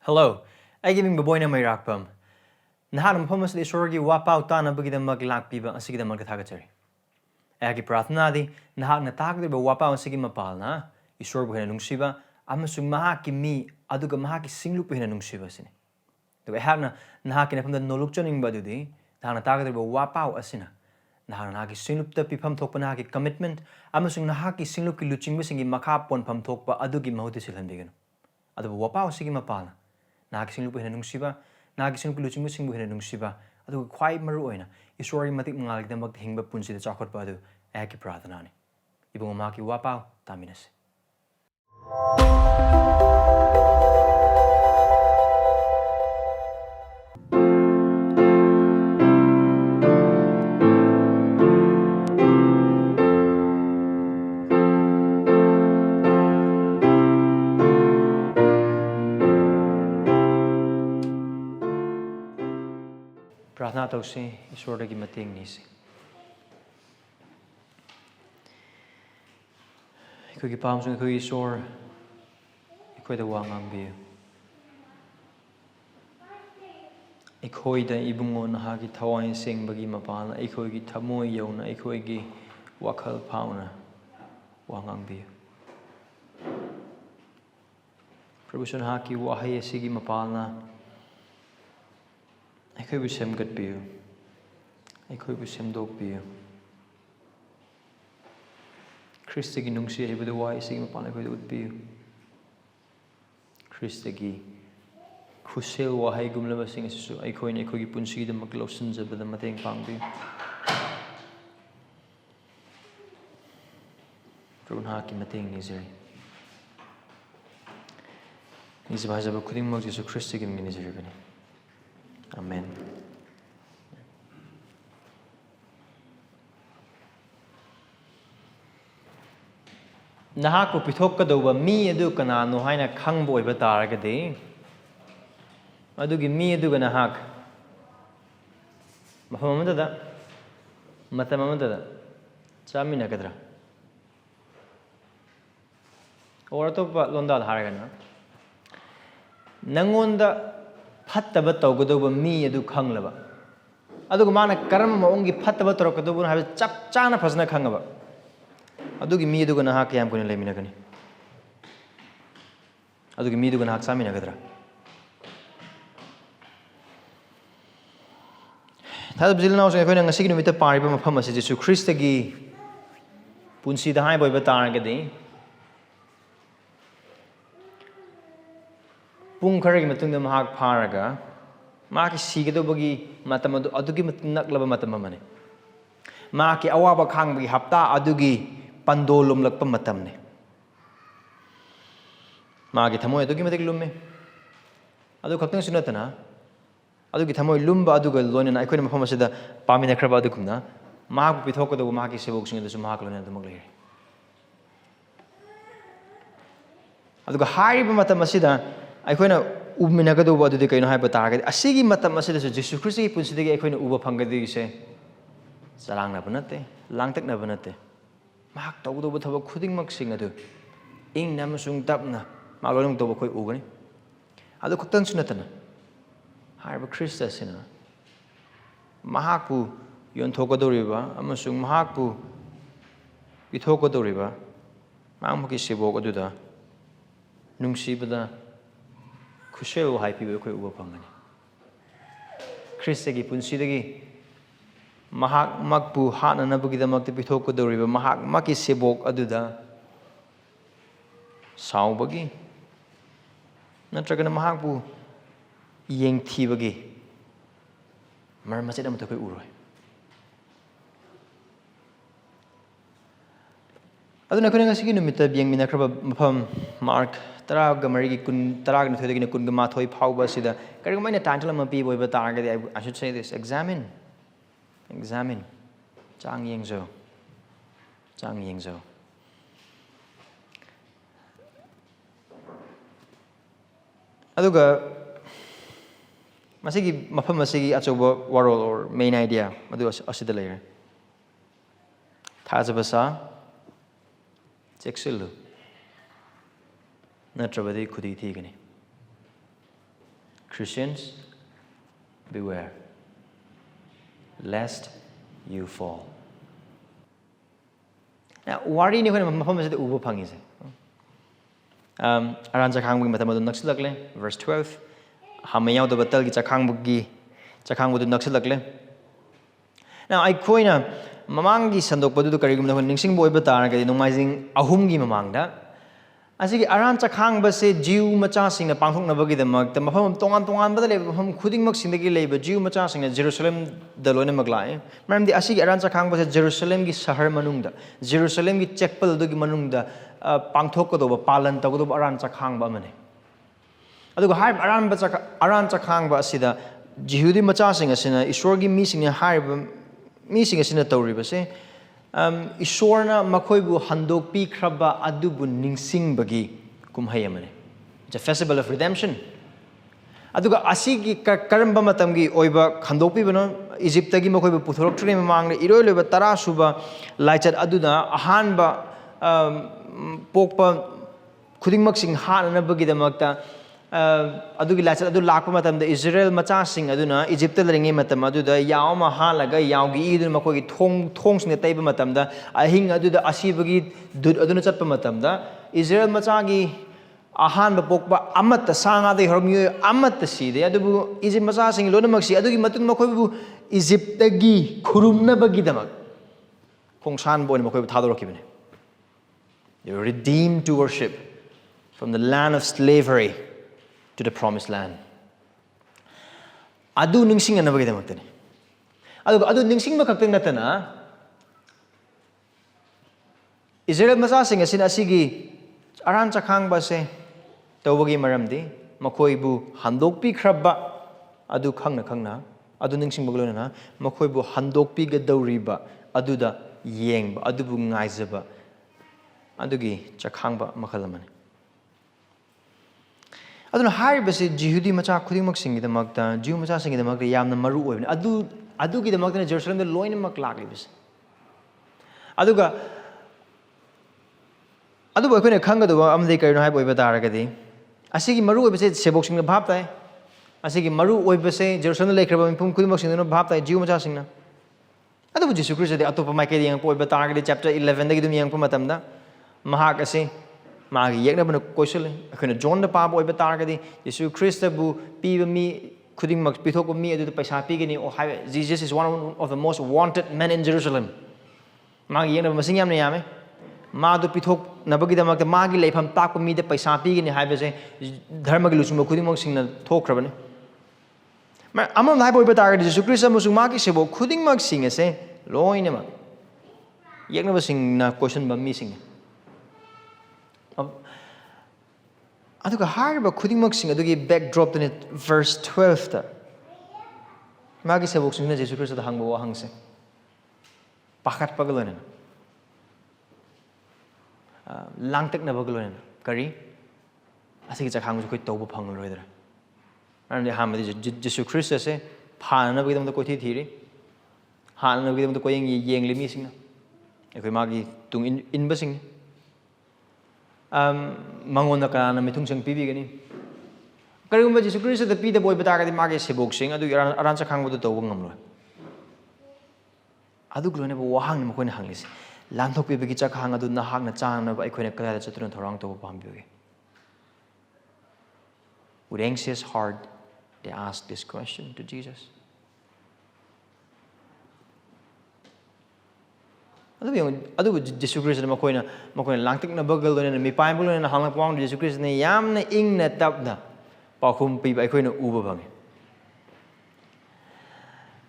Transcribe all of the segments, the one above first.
Hello, I giving Boboy na may rakpam. Nahanam pamas di sorgi wapaw ta na bagida maglakpiba ang sige magkatagachari. Agi prathna di nahak na takdi ba wapaw ang sige mapal na isor buhay na nungsiba amasung mahaki mi aduga mahaki singlu buhay na nungsiba sini. Diba hak na nahaki na pamda nolukchoning ba dudi nahak na takdi ba wapaw asina. Nahak na nahaki singlup ta pipam thok pa nahaki commitment amasung nahaki singlup ki luching ba singi makapon pam thok pa adugi mahuti silhan bigano. Adu ba wapaw sige mapal na. Naging lupa hinanong siba, naging luching mo singbu hinanong siba, adu quite maruoy na, isori matik mangalig na maghingba punsi da chakot pa adu, eki pratana ni. Ibang umaki wapaw, taminas. प्रार्थना तौसे ईश्वर की मतेंग नीसे इकोगी पामसुं इकोगी ईश्वर इकोई दा वांगांग बियो इकोई दा Ibungo नहागी थवाई सेंगबगी मपाना इकोगी थमोई यौना इकोगी वाखल fauna वांगांग बियो प्रभु सुनहाकी वाहै असिगी मपाना I will sem good beer. I could be sem dog beer. Christigi nungsi with the wise sing upon a good would be. Christigi Kusil wahai gumlava sing so I coin a cookie punsi the McLaughlins of the Matang Pangbi. Drunhaki Matang Nizari. Nizabas of a cooking Moses of Christig in Ministry. Amen. Nahak ko pithok kadauba mi adu kanano haina khangbo iba taragadi adugi mi adu nahak mafam amada matam amada chamina kadra or to londa haragana nangonda fattaba tawgadauba mi adu khanglaba aduga mana karam maongi fattaba torokadauba ha chap chana phasna khangaba adugi mi aduga nahak yam kone lemina kani adugi mi aduga nahak samina gadra thadab jilna so khona ngasi numita pariba mafam ase jesu christ gi punsi da hai boiba taragadi Pung karagi matung da mahak paraga maki sigado bagi matam adugi naklaba matam mane maki awaba khang bagi hapta adugi pandolum lakpa matam ne maki thamoy adugi matik lumme adu khaktang sunatana adugi thamoy lumba aduga loina aikoina mafam asida pamina khraba adugumna mahak pithok da maki sebok sing da su mahak loina dumag lei aduga hariba matam asida aikoina ubmina gadu ba du kaino haiba target asigi matam asida su jesu christ gi punsi degi aikoina uba phangadi se salang na banate langtak na banate mak tawdo ba thaba khuding mak sing adu ing nam sung tapna malolong to ba khoi ugani adu khutang sunatana haiba christ asina mahakpu yon thokodoriba amasung mahakpu pithokodoriba mamaki sebok aduda nungsibada Kushel hai pibe koi uba pangani. Christ gi punsi degi mahak makpu hana nabugi da makti pithok ko doriba mahak maki sebok aduda saw bagi natragana mahakpu yeng thi bagi mar masjid am to koi uroi aduna kone ngasi gi numita biang mina kraba mafam mark Taraga Marigi kun Tarag no Thudagin kun Gamathoi Pauba Sida. Karimana Tantalam of people with Targa, I should say this. Examine. Chang Yingzo. Aduga Masigi Mapam Masigi Achoba Warol or main idea. Madu Asida layer. Thajabasa cheksillu nattrabadi khudi thigani Christians, beware, lest you fall. Now, wari ni ko na mapam sa ubo pangis. Aran chakhang bugi matam adun naksilakle, verse 12. Hamayaw do batal gi chakhang bugi budun naksilakle. Now, I koina mamangi sandok padudu karigum na ningsing boy batara kadi nungmaising ahum gi mamangda. Asigi aran chakhang ba se jiu macha sing na pangthok na bagi damak ta mafam tongan ba le mafam khuding mak sing dagi leba jiu macha sing na Jerusalem da loina maglai maram di asigi aran chakhang ba se Jerusalem gi sahar manungda Jerusalem gi chekpal do gi manungda pangthok ko do ba palan ta ko do aran chakhang ba mane adugo hai aran chakhang ba asida jihudi macha sing asina ishwar gi mi sing na hai mi sing asina tawri ba se Ishwarna makoibu handok pi kraba adubu ningsing bagi kumhayamane. It's a festival of redemption. Aduga asigi karamba matamgi oiba handok pi bano Egypt gi makoibu puthorok tree mamang iroi leba tara suba laichat aduda ahanba pokpa khudingmak sing hanana bagi damakta adugi laichat adu lakpa matamda Israel macha sing aduna Egypt laringi matam aduda yauma halaga yaugi idun makogi thong sing taiba matamda ahing aduda asibagi dud aduna chatpa matamda Israel macha gi ahan ba pokba amat sanga de hormi amat side adubu Egypt macha sing lonamak si adugi matun makoibu Egypt gi khurumna bagi damak khongsan bon makoibu thadorokibane. You were redeemed to worship from the land of slavery to the promised land. Adu ningsing na bagay damak tani. Adu ningsing makakting natana. Israel masasing asin asigi aran chakhang ba se tawagi maramdi makoibu handok pi krabba adu khangna adu ningsing baglo na makoibu handok pi ga dawriba aduda yengba adubu ngaizaba adugi chakhang ba makhalamani. Aduna haribase jihudi macha khudingmak singi damakta jiu macha singi damakta yamna maru oibne adu gi damakta Jerusalem da loina mak laglibis aduga adu ba khone khanga do amdei kaino hai boiba taragadi asigi maru oibase sebok singna bhap tai asigi maru oibase Jerusalem lekraba mipum khudingmak singna bhap tai jiu macha singna adu Jesus Christ de atopa mai ke yang poiba taragadi chapter 11 da gi dum yang pamatamda mahak ase Magi yekna bana koisel akhona John da pa boy batargadi Jesus Christ bu pi mi khuding mak pithok mi adu paisa pi gani o Jesus is one of the most wanted men in Jerusalem magi yekna masing yam ne yame ma du pithok nabagi da mak magi leifam tak mi da paisa pi gani haibe se dharma gi lusum khuding mak singna thokrabane ma amam nai boy batargadi Jesus Christ amusung magi sebo khuding mak singa se loina ma yekna ba singna question ba mi sing aduga harba khudingmak sing adugi backdrop tane verse 12 ta magi sabok sing na Jesus Christ da hangbo wa hangse pakhat pagalona langtek na pagalona kari asigi chakhang ju koi tobu phanglo idra ande hamadi Jesus Christ se phana bagi dam da koi thiri hana bagi dam da koi yeng limi sing na koi magi tung in basing Mangona kana mitung sang pibi gani. Karigumba Jesus Christ da pida boy batagadi magi sebok sing adu aran chakhang bu to ngam lo. Adu glone bo wahang ni mkoina hanglis. Lanthok pi bigi chakhang adu na hak na chang na ba ikhoina kala chatun thorang to pambi. With anxious heart they asked this question to Jesus. Adu Jesus Christ na makoina langtik na bagal na mi pai bulo na hangla pawang Jesus Christ na yam na ing na tap na pakhum pi ba koina uba bang.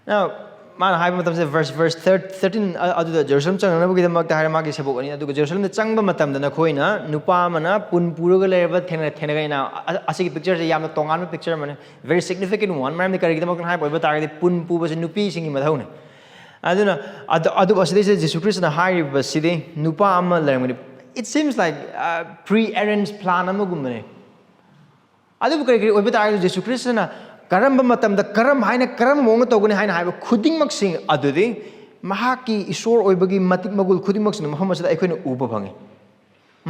Now man hai matam se verse 13 adu da Jerusalem chang na bugi da mak ta har magi sebok ani adu Jerusalem da chang ba matam da na khoina nupa mana pun puraga lerba thena ga na asigi picture se yam na tongan picture mane very significant one man me kari da mak hai boiba tar ga pun pu ba se nupi singi madhaune aduna adu aside Jesus Christ na hari ba side nupa ama lermani it seems like pre-arranged plan amagumne adu kari oiba tar Jesus Christ na karamba matam da karam haina karam mong togani haina haiba khuding mak sing adudi mahaki isor oibagi matik magul khuding mak sing maham asida aikoina uba bhangi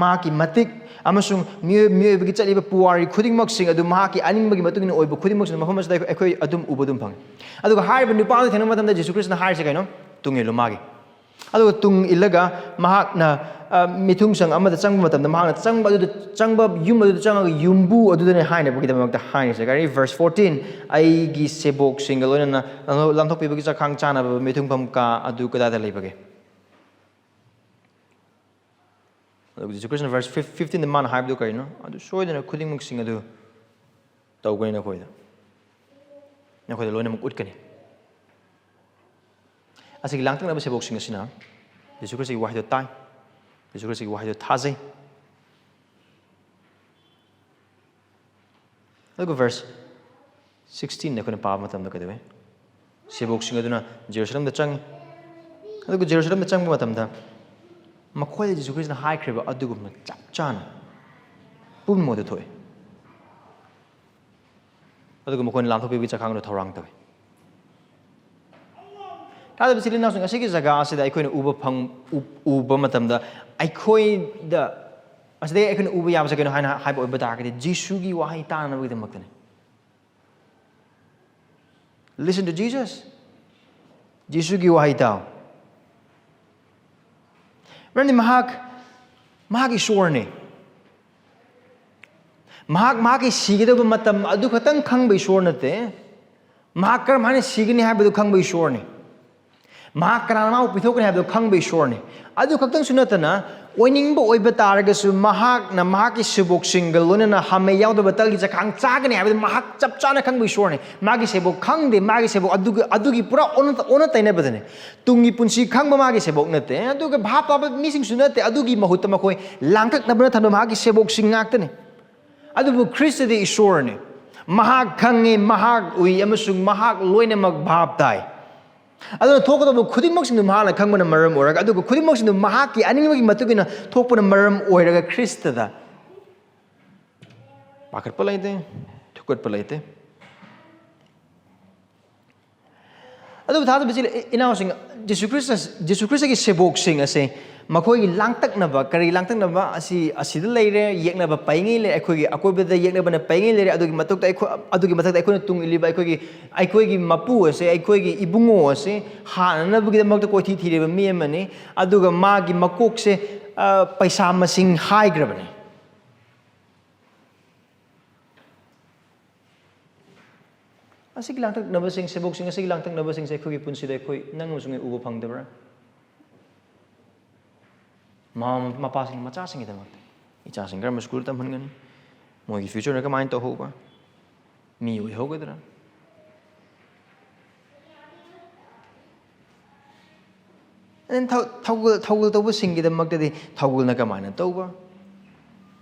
ꯃꯍꯥꯛꯀꯤ ꯃꯇꯤꯛ ꯑꯃꯁꯨꯡ ꯃꯤꯑꯣꯏꯕꯒꯤ ꯆꯠꯂꯤꯕ ꯄꯨꯋꯥꯔꯤ ꯈꯨꯗꯤꯡꯃꯛꯁꯤꯡ ꯑꯗꯨ ꯃꯍꯥꯛꯀꯤ ꯑꯅꯤꯡꯕꯒꯤ ꯃꯇꯨꯡ ꯏꯟꯅ ꯑꯣꯏꯕ ꯈꯨꯗꯤꯡꯃꯛꯁꯤꯡ ꯃꯐꯝ ꯑꯁꯤꯗ ꯑꯩꯈꯣꯏ ꯑꯗꯨꯝ ꯎꯕ ꯑꯗꯨꯝ ꯐꯪꯉꯤ ꯑꯗꯨꯒ ꯍꯥꯏꯔꯤꯕ ꯅꯨꯄꯥ ꯑꯗꯨ ꯊꯦꯡꯅꯕ ꯃꯇꯝꯗ ꯖꯤꯁꯨ ꯈ꯭ꯔꯤꯁꯇꯅ ꯍꯥꯏꯔꯤꯁꯦ ꯀꯩꯅꯣ ꯇꯨꯡ ꯏꯜꯂꯨ ꯃꯥꯒꯤ ꯑꯗꯨꯒ ꯇꯨꯡ ꯏꯜꯂꯒ ꯃꯍꯥꯛꯅ ꯃꯤꯊꯨꯡꯁꯪ ꯑꯃꯗ ꯆꯪꯕ ꯃꯇꯝꯗ ꯃꯍꯥꯛꯅ ꯆꯪꯕ ꯌꯨꯝ ꯑꯗꯨꯗ ꯆꯪꯉꯒ ꯌꯨꯝꯕꯨ ꯑꯗꯨꯗꯅꯦ ꯍꯥꯏꯅꯕꯒꯤꯗꯃꯛꯇ ꯍꯥꯏꯔꯤꯁꯦ ꯀꯔꯤ ꯚꯔꯁ 14 ꯑꯩꯒꯤ ꯁꯦꯕꯣꯛꯁꯤꯡꯒ ꯂꯣꯏꯅꯅ ꯂꯥꯟꯊꯣꯛꯄꯤꯕꯒꯤ ꯆꯥꯈꯥꯡ ꯆꯥꯅꯕ ꯃꯤꯊꯨꯡꯐꯝ ꯀꯥ ꯑꯗꯨ ꯀꯗꯥꯏꯗ ꯂꯩꯕꯒꯦ ꯑꯗꯨꯒ ꯖꯤꯁꯨ ꯈ꯭ꯔꯤꯁꯇꯅ ꯚꯔꯁ 15ꯗ ꯃꯥꯅ ꯍꯥꯏꯕꯗꯨ ꯀꯔꯤꯅꯣ ꯑꯗꯨ ꯁꯣꯏꯗꯅ ꯈꯨꯗꯤꯡꯃꯛꯁꯤꯡ ꯑꯗꯨ ꯇꯧꯒꯅꯤ ꯅꯈꯣꯏꯗ ꯂꯣꯏꯅꯃꯛ ꯎꯠꯀꯅꯤ ꯑꯁꯤꯒꯤ ꯂꯥꯡꯇꯛꯅꯕ ꯁꯦꯕꯣꯛꯁꯤꯡ ꯑꯁꯤꯅ ꯖꯤꯁꯨ ꯈ꯭ꯔꯤꯁꯇꯒꯤ ꯋꯥꯍꯩꯗꯣ ꯇꯥꯏ ꯖꯤꯁꯨ ꯈ꯭ꯔꯤꯁꯇꯒꯤ ꯋꯥꯍꯩꯗꯣ ꯊꯥꯖꯩ ꯑꯗꯨꯒ ꯚꯔꯁ 16ꯗ ꯑꯩꯈꯣꯏꯅ ꯄꯥꯕ ꯃꯇꯝꯗ ꯀꯩꯗꯧꯋꯤ ꯁꯦꯕꯣꯛꯁꯤꯡ ꯑꯗꯨꯅ ꯖꯦꯔꯨꯁꯂꯝꯗ ꯆꯪꯉꯤ ꯑꯗꯨꯒ ꯖꯦꯔꯨꯁꯂꯝꯗ ꯆꯪꯕ ꯃꯇꯝꯗ ꯃꯈꯣꯏꯗ ꯖꯤꯁꯨ ꯈ꯭ꯔꯤꯁꯇꯅ ꯍꯥꯏꯈ꯭ꯔꯤꯕ ꯑꯗꯨꯒꯨꯝꯅ ꯆꯞ ꯆꯥꯅ ꯄꯨꯝꯅꯃꯛ ꯊꯣꯛꯏ ꯑꯗꯨꯒ ꯃꯈꯣꯏꯅ ꯂꯥꯟꯊꯣꯛꯄꯤꯕꯒꯤ ꯆꯥꯈꯥꯡꯗ ꯊꯧꯔꯥꯡ ꯇꯧꯏ ꯇꯥꯗꯕ ꯏꯆꯤꯜ ꯏꯅꯥꯎꯁꯤꯡ ꯑꯁꯤꯒꯤ ꯖꯒꯥ ꯑꯁꯤꯗ ꯑꯩꯈꯣꯏꯅ ꯎꯕ ꯃꯇꯝꯗ ꯑꯩꯈꯣꯏꯗ ꯑꯁꯤꯗꯩ ꯑꯩꯈꯣꯏꯅ ꯎꯕ ꯌꯥꯕꯁꯦ ꯀꯩꯅꯣ ꯍꯥꯏꯅ ꯍꯥꯏꯕ ꯑꯣꯏꯕ ꯇꯥꯔꯒꯗꯤ ꯖꯤꯁꯨꯒꯤ ꯋꯥꯍꯩ ꯇꯥꯅꯕꯒꯤꯗꯃꯛꯇꯅꯤ Listen to Jesus. ꯖꯤꯁꯨꯒꯤ ꯋꯥꯍꯩ ꯇꯥꯎ ꯃꯔꯝꯗꯤ ꯃꯍꯥꯛ ꯏꯁꯣꯔꯅꯤ ꯃꯍꯥꯛꯀꯤ ꯁꯤꯒꯗꯕ ꯃꯇꯝ ꯑꯗꯨ ꯈꯛꯇꯪ ꯈꯪꯕ ꯏꯁꯣꯔ ꯅꯠꯇꯦ ꯃꯍꯥꯛ ꯀꯔꯝꯍꯥꯏꯅ ꯁꯤꯒꯅꯤ ꯍꯥꯏꯕꯗꯨ ꯈꯪꯕ ꯏꯁꯣꯔꯅꯤ ꯃꯍꯥꯛ ꯀꯅꯥꯅ ꯃꯥꯕꯨ ꯄꯤꯊꯣꯛꯀꯅꯤ ꯍꯥꯏꯕꯗꯨ ꯈꯪꯕ ꯏꯁꯣꯔꯅꯤ ꯑꯗꯨ ꯈꯛꯇꯪꯁꯨ ꯅꯠꯇꯅ ꯑꯣꯏꯅꯤꯡꯕ ꯑꯣꯏꯕ ꯇꯥꯔꯒꯁꯨ ꯃꯍꯥꯛꯅ ꯃꯍꯥꯛꯀꯤ ꯁꯦꯕꯣꯛꯁꯤꯡꯒ ꯂꯣꯏꯅꯅ ꯍꯥꯃꯦ ꯌꯥꯎꯗꯕ ꯇꯜꯒꯤ ꯆꯥꯈꯥꯡ ꯆꯥꯒꯅꯤ ꯍꯥꯏꯕꯗꯨ ꯃꯍꯥꯛ ꯆꯞ ꯆꯥꯅ ꯈꯪꯕ ꯏꯁꯣꯔꯅꯤ ꯃꯥꯒꯤ ꯁꯦꯕꯣꯛ ꯈꯪꯗꯦ ꯃꯥꯒꯤ ꯁꯦꯕꯣꯛ ꯑꯗꯨꯒꯤ ꯄꯨꯔꯥ ꯑꯣꯟꯅ ꯇꯩꯅꯕꯗꯅꯤ ꯇꯨꯡꯒꯤ ꯄꯨꯟꯁꯤ ꯈꯪꯕ ꯃꯥꯒꯤ ꯁꯦꯕꯣꯛ ꯅꯠꯇꯦ ꯑꯗꯨꯒ ꯚꯥꯞ ꯇꯥꯕ ꯃꯤꯁꯤꯡꯁꯨ ꯅꯠꯇꯦ ꯑꯗꯨꯒꯤ ꯃꯍꯨꯠꯇ ꯃꯈꯣꯏ ꯂꯥꯡꯇꯛꯅꯕꯅ ꯊꯝꯕ ꯃꯍꯥꯛꯀꯤ ꯁꯦꯕꯣꯛꯁꯤꯡ ꯉꯥꯛꯇꯅꯤ ꯑꯗꯨꯕꯨ ꯈ꯭ꯔꯤꯁꯇꯗꯤ ꯏꯁꯣꯔꯅꯤ ꯃꯍꯥꯛ ꯈꯪꯉꯤ ꯃꯍꯥꯛ ꯎꯏ ꯑꯃꯁꯨꯡ ꯃꯍꯥꯛ ꯂꯣꯏꯅꯃꯛ ꯚꯥꯞ ꯇꯥꯏ ꯑꯗꯨꯅ ꯊꯣꯛꯀꯗꯕ ꯈꯨꯗꯤꯡꯃꯛꯁꯤꯡꯗꯨ ꯃꯍꯥꯛꯅ ꯈꯪꯕꯅ ꯃꯔꯝ ꯑꯣꯏꯔꯒ ꯑꯗꯨꯒ ꯈꯨꯗꯤꯡꯃꯛꯁꯤꯡꯗꯨ ꯃꯍꯥꯛꯀꯤ ꯑꯅꯤꯡꯕꯒꯤ ꯃꯇꯨꯡ ꯏꯟꯅ ꯊꯣꯛꯄꯅ ꯃꯔꯝ ꯑꯣꯏꯔꯒ ꯈ꯭ꯔꯤꯁꯇꯗ ꯄꯥꯈꯠꯄ ꯂꯩꯇꯦ ꯊꯨꯀꯠꯄ ꯂꯩꯇꯦ ꯑꯗꯨꯕꯨ ꯊꯥꯖꯕ ꯏꯆꯤꯜ ꯏꯅꯥꯎꯁꯤꯡ ꯖꯤꯁꯨ ꯈ꯭ꯔꯤꯁꯇꯒꯤ ꯁꯦꯕꯣꯛꯁꯤꯡ ꯑꯁꯦ ꯃꯈꯣꯏꯒꯤ ꯂꯥꯡꯇꯛꯅꯕ ꯀꯔꯤ ꯂꯥꯡꯇꯛꯅꯕ ꯑꯁꯤꯗ ꯂꯩꯔꯦ ꯌꯦꯛꯅꯕ ꯄꯩꯉꯩ ꯂꯩꯔꯦ ꯑꯩꯈꯣꯏꯒꯤ ꯑꯀꯣꯏꯕꯗ ꯌꯦꯛꯅꯕꯅ ꯄꯩꯉꯩ ꯂꯩꯔꯦ ꯑꯗꯨꯒꯤ ꯃꯊꯛꯇ ꯑꯩꯈꯣꯏꯅ ꯇꯨꯡ ꯏꯜꯂꯤꯕ ꯑꯩꯈꯣꯏꯒꯤ ꯃꯄꯨ ꯑꯁꯦ ꯑꯩꯈꯣꯏꯒꯤ ꯏꯕꯨꯡꯉꯣ ꯑꯁꯦ ꯍꯥꯟꯅꯅꯕꯒꯤꯗꯃꯛꯇ ꯀꯣꯏꯊꯤ ꯊꯤꯔꯤꯕ ꯃꯤ ꯑꯃꯅꯤ ꯑꯗꯨꯒ ꯃꯥꯒꯤ ꯃꯀꯣꯛꯁꯦ ꯄꯩꯁꯥ ꯃꯁꯤꯡ ꯍꯥꯏꯈ꯭ꯔꯕꯅꯤ ꯑꯁꯤꯒꯤ ꯂꯥꯡꯇꯛꯅꯕꯁꯤꯡ ꯁꯦꯕꯣꯛꯁꯤꯡ ꯑꯁꯤꯒꯤ ꯂꯥꯡꯇꯛꯅꯕꯁꯤꯡꯁꯦ ꯑꯩꯈꯣꯏꯒꯤ ꯄꯨꯟꯁꯤꯗ ꯑꯩꯈꯣꯏ ꯅꯪ ꯑꯃꯁꯨꯡ ꯑꯩ ꯎꯕ ꯐꯪꯗꯕ꯭ꯔꯥ ꯃꯃꯥ ꯃꯄꯥꯁꯤꯡ ꯃꯆꯥꯁꯤꯡꯒꯤꯗꯃꯛꯇ ꯏꯆꯥꯁꯤꯡ ꯀꯔꯝꯕ ꯁ꯭ꯀꯨꯜ ꯇꯝꯍꯟꯒꯅꯤ ꯃꯣꯏꯒꯤ ꯐ꯭ꯌꯨꯆꯔꯅ ꯀꯃꯥꯏꯅ ꯇꯧꯍꯧꯕ ꯃꯤ ꯑꯣꯏꯍꯧꯒꯗ꯭ꯔꯥ ꯊꯧꯒꯜ ꯇꯧꯕꯁꯤꯡꯒꯤꯗꯃꯛꯇꯗꯤ ꯊꯧꯒꯜꯅ ꯀꯃꯥꯏꯅ ꯇꯧꯕ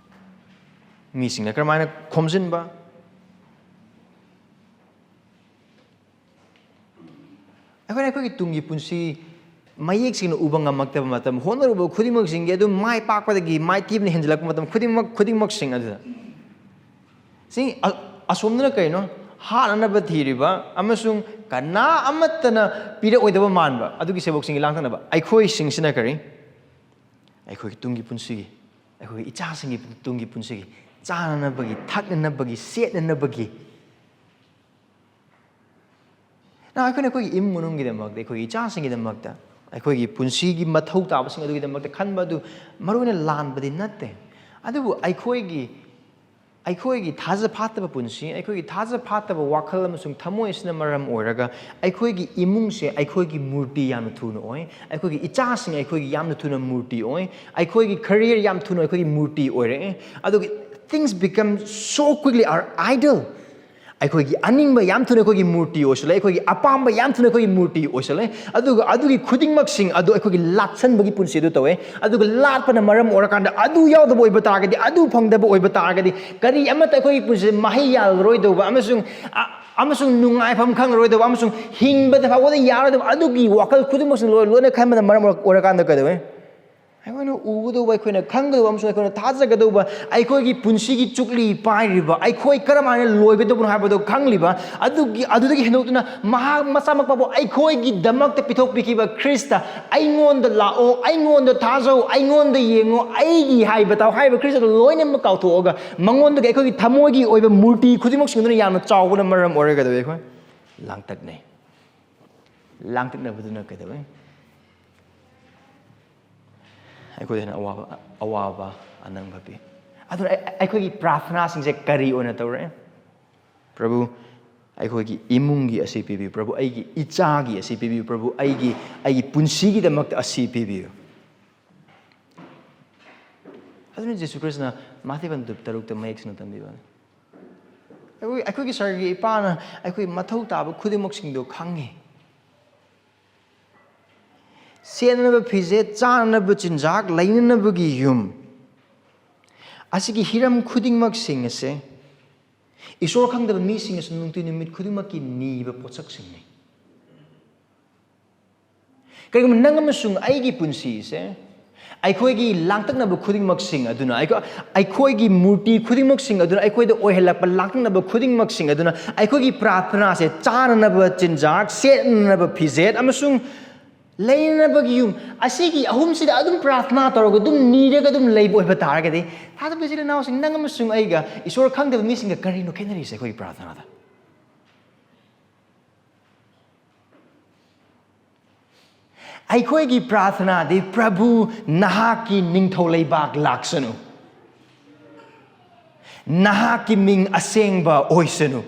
ꯃꯤꯁꯤꯡꯅ ꯀꯔꯝꯍꯥꯏꯅ ꯈꯣꯝꯖꯤꯟꯕ ꯑꯩꯈꯣꯏꯒꯤ ꯇꯨꯡꯒꯤ ꯄꯨꯟꯁꯤ ꯃꯌꯦꯛꯁꯤꯡꯅ ꯎꯕ ꯉꯝꯃꯛꯇꯕ ꯃꯇꯝ ꯍꯣꯠꯅꯔꯨꯕ ꯈꯨꯗꯤꯡꯃꯛꯁꯤꯡꯒꯤ ꯑꯗꯨꯝ ꯃꯥꯏ ꯄꯥꯛꯄꯗꯒꯤ ꯃꯥꯏꯊꯤꯕꯅ ꯍꯦꯟꯖꯜꯂꯛꯄ ꯃꯇꯝ ꯈꯨꯗꯤꯡꯃꯛꯁꯤꯡ ꯑꯗꯨꯗ ꯑꯁꯣꯝꯗꯅ ꯀꯩꯅꯣ ꯍꯥꯠꯅꯅꯕ ꯊꯤꯔꯤꯕ ꯑꯃꯁꯨꯡ ꯀꯅꯥ ꯑꯃꯠꯇꯅ ꯄꯤꯔꯛꯑꯣꯏꯗꯕ ꯃꯥꯟꯕ ꯑꯗꯨꯒꯤ ꯁꯦꯕꯣꯛꯁꯤꯡꯒꯤ ꯂꯥꯡꯇꯛꯅꯕ ꯑꯩꯈꯣꯏꯁꯤꯡꯁꯤꯅ ꯀꯔꯤ ꯑꯩꯈꯣꯏꯒꯤ ꯇꯨꯡꯒꯤ ꯄꯨꯟꯁꯤꯒꯤ ꯑꯩꯈꯣꯏꯒꯤ ꯏꯆꯥꯁꯤꯡꯒꯤ ꯇꯨꯡꯒꯤ ꯄꯨꯟꯁꯤꯒꯤ ꯆꯥꯅꯅꯕꯒꯤ ꯊꯛꯅꯅꯕꯒꯤ ꯁꯦꯠꯅꯅꯕꯒꯤ ꯑꯩꯈꯣꯏꯒꯤ ꯏꯃꯨꯡ ꯃꯅꯨꯡꯒꯤꯗꯃꯛꯇ ꯑꯩꯈꯣꯏꯒꯤ ꯏꯆꯥꯁꯤꯡꯒꯤꯗꯃꯛꯇ ꯑꯩꯈꯣꯏꯒꯤ ꯄꯨꯟꯁꯤꯒꯤꯃꯊꯧ ꯇꯥꯕꯁꯤꯡ ꯑꯗꯨꯒꯤꯗꯃꯛꯇ ꯈꯟꯕ ꯑꯗꯨ ꯃꯔꯨꯑꯣꯏꯅ ꯂꯥꯟꯕꯗꯤ ꯅꯠꯇꯦ ꯑꯗꯨꯕꯨ ꯑꯩꯈꯣꯏꯒꯤ ꯊꯥꯖ ꯐꯥꯠꯇꯕ ꯄꯨꯟꯁꯤ ꯑꯩꯈꯣꯏꯒꯤ ꯊꯥꯖ ꯐꯥꯠꯇꯕ ꯋꯥꯈꯜ ꯑꯃꯁꯨꯡ ꯊꯃꯣꯏ ꯑꯁꯤꯅ ꯃꯔꯝ ꯑꯣꯏꯔꯒ ꯑꯩꯈꯣꯏꯒꯤ ꯏꯃꯨꯡꯁꯦ ꯑꯩꯈꯣꯏꯒꯤ ꯃꯨꯔꯇꯤ ꯌꯥꯝꯅ ꯊꯨꯅ ꯑꯣꯏ ꯑꯩꯈꯣꯏꯒꯤ ꯏꯆꯥꯁꯤꯡ ꯑꯩꯈꯣꯏꯒꯤ ꯌꯥꯝꯅ ꯊꯨꯅ ꯃꯨꯔꯇꯤ ꯑꯣꯏ ꯑꯩꯈꯣꯏꯒꯤ ꯀꯔꯤꯌꯔ ꯌꯥꯝ ꯊꯨꯅ ꯑꯩꯈꯣꯏꯒꯤ ꯃꯨꯔꯇꯤ ꯑꯣꯏꯔꯛꯑꯦ ꯑꯗꯨꯒ things become so quickly our idol ꯑꯩꯈꯣꯏꯒꯤ ꯑꯅꯤꯡꯕ ꯌꯥꯝ ꯊꯨꯅ ꯑꯩꯈꯣꯏꯒꯤ ꯃꯨꯔꯇꯤ ꯑꯣꯏꯁꯤꯜꯂꯦ ꯑꯩꯈꯣꯏꯒꯤ ꯑꯄꯥꯝꯕ ꯌꯥꯝ ꯊꯨꯅ ꯑꯩꯈꯣꯏꯒꯤ ꯃꯨꯔꯇꯤ ꯑꯣꯏꯁꯤꯜꯂꯦ ꯑꯗꯨꯒ ꯑꯗꯨꯒꯤ ꯈꯨꯗꯤꯡꯃꯛꯁꯤꯡ ꯑꯗꯨ ꯑꯩꯈꯣꯏꯒꯤ ꯂꯥꯠꯁꯟꯕꯒꯤ ꯄꯨꯟꯁꯤ ꯑꯗꯨ ꯇꯧꯋꯦ ꯑꯗꯨꯒ ꯂꯥꯠꯄꯅ ꯃꯔꯝ ꯑꯣꯏꯔꯀꯥꯟꯗ ꯑꯗꯨ ꯌꯥꯎꯗꯕ ꯑꯣꯏꯕ ꯇꯥꯔꯒꯗꯤ ꯑꯗꯨ ꯐꯪꯗꯕ ꯑꯣꯏꯕ ꯇꯥꯔꯒꯗꯤ ꯀꯔꯤ ꯑꯃꯠꯇ ꯑꯩꯈꯣꯏꯒꯤ ꯄꯨꯟꯁꯤꯗ ꯃꯍꯩ ꯌꯥꯜꯂꯔꯣꯏꯗꯧꯕ ꯑꯃꯁꯨꯡ ꯅꯨꯡꯉꯥꯏꯐꯝ ꯈꯪꯉꯔꯣꯏꯗꯧꯕ ꯑꯃꯁꯨꯡ ꯍꯤꯡꯕꯗ ꯐꯥꯎꯕꯗ ꯌꯥꯔꯣꯏꯗꯕ ꯑꯗꯨꯒꯤ ꯋꯥꯈꯜ ꯈꯨꯗꯤꯡꯃꯛꯁꯤꯡ ꯂꯣꯏꯅ ꯈꯟꯕꯅ ꯃꯔꯝ ꯑꯣꯏꯔꯀꯥꯟꯗ ꯀꯩꯗꯧꯋꯦ ꯑꯩꯈꯣꯏꯅ ꯎꯒꯗꯧꯕ ꯑꯩꯈꯣꯏꯅ ꯈꯪꯒꯗꯧꯕ ꯑꯃꯁꯨꯡ ꯑꯩꯈꯣꯏꯅ ꯊꯥꯖꯒꯗꯧꯕ ꯑꯩꯈꯣꯏꯒꯤ ꯄꯨꯟꯁꯤꯒꯤ ꯆꯨꯛꯂꯤ ꯄꯥꯏꯔꯤꯕ ꯑꯩꯈꯣꯏ ꯀꯔꯝꯍꯥꯏꯅ ꯂꯣꯏꯒꯗꯧꯕꯅꯣ ꯍꯥꯏꯕꯗꯣ ꯈꯪꯂꯤꯕ ꯑꯗꯨꯗꯒꯤ ꯍꯦꯟꯗꯣꯛꯇꯨꯅ ꯃꯍꯥꯛ ꯃꯁꯥꯃꯛꯄꯕꯨ ꯑꯩꯈꯣꯏꯒꯤꯗꯃꯛꯇ ꯄꯤꯊꯣꯛꯄꯤꯈꯤꯕ ꯈ꯭ꯔꯤꯁꯇ ꯑꯩꯉꯣꯟꯗ ꯂꯥꯛꯑꯣ ꯑꯩꯉꯣꯟꯗ ꯊꯥꯖꯧ ꯑꯩꯉꯣꯟꯗ ꯌꯦꯡꯉꯣ ꯑꯩꯒꯤ ꯍꯥꯏꯕ ꯇꯥꯎ ꯍꯥꯏꯕ ꯈ꯭ꯔꯤꯁꯇꯗ ꯂꯣꯏꯅꯃꯛ ꯀꯥꯎꯊꯣꯛꯑꯒ ꯃꯉꯣꯟꯗꯒꯤ ꯑꯩꯈꯣꯏꯒꯤ ꯊꯃꯣꯏꯒꯤ ꯑꯣꯏꯕ ꯃꯨꯔꯇꯤ ꯈꯨꯗꯤꯡꯃꯛꯁꯤꯡꯗꯨꯅ ꯌꯥꯝꯅ ꯆꯥꯎꯕꯅ ꯃꯔꯝ ꯑꯣꯏꯔꯒꯗꯧꯋꯤ ꯑꯩꯈꯣꯏ ꯂꯥꯡꯇꯛꯅꯩ ꯂꯥꯡꯇꯛꯅꯕꯗꯨꯅ ꯀꯩꯗꯧꯋꯤ ꯑꯩꯈꯣꯏꯗ ꯍꯦꯟꯅ ꯑꯋꯥꯕ ꯑꯅꯪꯕ ꯄꯤ ꯑꯗꯨꯅ ꯑꯩꯈꯣꯏꯒꯤ ꯄ꯭ꯔꯥꯊꯅꯥꯁꯤꯡꯁꯦ ꯀꯔꯤ ꯑꯣꯏꯅ ꯇꯧꯔꯛꯑꯦ ꯄ꯭ꯔꯚꯨ ꯑꯩꯈꯣꯏꯒꯤ ꯏꯃꯨꯡꯒꯤ ꯑꯁꯤ ꯄꯤꯕꯤꯌꯨ ꯄ꯭ꯔꯚꯨ ꯑꯩꯒꯤ ꯏꯆꯥꯒꯤ ꯑꯁꯤ ꯄꯤꯕꯤꯌꯨ ꯄ꯭ꯔꯚꯨ ꯑꯩꯒꯤ ꯄꯨꯟꯁꯤꯒꯤꯗꯃꯛꯇ ꯑꯁꯤ ꯄꯤꯕꯤꯌꯨ ꯑꯗꯨꯅ ꯖꯤꯁꯨ ꯈ꯭ꯔꯤꯁꯅ ꯃꯥꯊꯦꯕꯟ 6 ꯃꯌꯦꯛ ꯁꯦꯡꯅ ꯇꯝꯕꯤꯕꯅꯤ ꯑꯩꯈꯣꯏꯒꯤ ꯁꯔꯒꯤ ꯏꯄꯥꯅ ꯑꯩꯈꯣꯏ ꯃꯊꯧ ꯇꯥꯕ ꯈꯨꯗꯤꯡꯃꯛꯁꯤꯡꯗꯣ ꯈꯪꯉꯤ ꯁꯦꯠꯅꯅꯕ ꯐꯤꯖꯦꯠ ꯆꯥꯅꯅꯕ ꯆꯤꯟꯖꯥꯛ ꯂꯩꯅꯅꯕꯒꯤ ꯌꯨꯝ ꯑꯁꯤꯒꯤ ꯍꯤꯔꯝ ꯈꯨꯗꯤꯡꯃꯛꯁꯤꯡ ꯑꯁꯦ ꯏꯁꯣꯔ ꯈꯪꯗꯕ ꯃꯤꯁꯤꯡꯅꯁꯨ ꯅꯨꯡꯇꯤ ꯅꯨꯃꯤꯠ ꯈꯨꯗꯤꯡꯃꯛꯀꯤ ꯅꯤꯕ ꯄꯣꯠꯁꯛꯁꯤꯡꯅꯤ ꯀꯔꯤꯒꯨꯝꯕ ꯅꯪ ꯑꯃꯁꯨꯡ ꯑꯩꯒꯤ ꯄꯨꯟꯁꯤꯁꯦ ꯑꯩꯈꯣꯏꯒꯤ ꯂꯥꯡꯇꯛꯅꯕ ꯈꯨꯗꯤꯡꯃꯛꯁꯤꯡ ꯑꯗꯨꯅ ꯑꯩꯈꯣꯏꯒꯤ ꯃꯨꯔꯇꯤ ꯈꯨꯗꯤꯡꯃꯛꯁꯤꯡ ꯑꯗꯨꯅ ꯑꯩꯈꯣꯏꯗ ꯑꯣꯏꯍꯜꯂꯛꯄ ꯂꯥꯡꯇꯛꯅꯕ ꯈꯨꯗꯤꯡꯃꯛꯁꯤꯡ ꯑꯗꯨꯅ ꯑꯩꯈꯣꯏꯒꯤ ꯄ꯭ꯔꯥꯊꯅꯥꯁꯦ ꯆꯥꯅꯅꯕ ꯆꯤꯟꯖꯥꯛ ꯁꯦꯠꯅꯅꯕ ꯐꯤꯖꯦꯠ ꯑꯃꯁꯨꯡ ꯂꯩꯅꯅꯕꯒꯤ ꯌꯨꯝ ꯑꯁꯤꯒꯤ ꯑꯍꯨꯝꯁꯤꯗ ꯑꯗꯨꯝ ꯄ꯭ꯔꯥꯊꯅꯥ ꯇꯧꯔꯒ ꯑꯗꯨꯝ ꯅꯤꯔꯒ ꯑꯗꯨꯝ ꯂꯩꯕ ꯑꯣꯏꯕ ꯇꯥꯔꯒꯗꯤ ꯊꯥꯖꯕ ꯏꯆꯤꯜ ꯏꯅꯥꯎꯁꯤꯡ ꯅꯪ ꯑꯃꯁꯨꯡ ꯑꯩꯒ ꯏꯁꯣꯔ ꯈꯪꯗꯕ ꯃꯤꯁꯤꯡꯒ ꯀꯔꯤꯅꯣ ꯈꯦꯠꯅꯔꯤꯁꯦ ꯑꯩꯈꯣꯏꯒꯤ ꯄ꯭ꯔꯥꯊꯅꯥꯗ ꯑꯩꯈꯣꯏꯒꯤ ꯄ꯭ꯔꯥꯊꯅꯥꯗꯤ ꯄ꯭ꯔꯚꯨ ꯅꯍꯥꯛꯀꯤ ꯅꯤꯡꯊꯧ ꯂꯩꯕꯥꯛ ꯂꯥꯛꯁꯅꯨ ꯅꯍꯥꯛꯀꯤ ꯃꯤꯡ ꯑꯁꯦꯡꯕ ꯑꯣꯏꯁꯅꯨ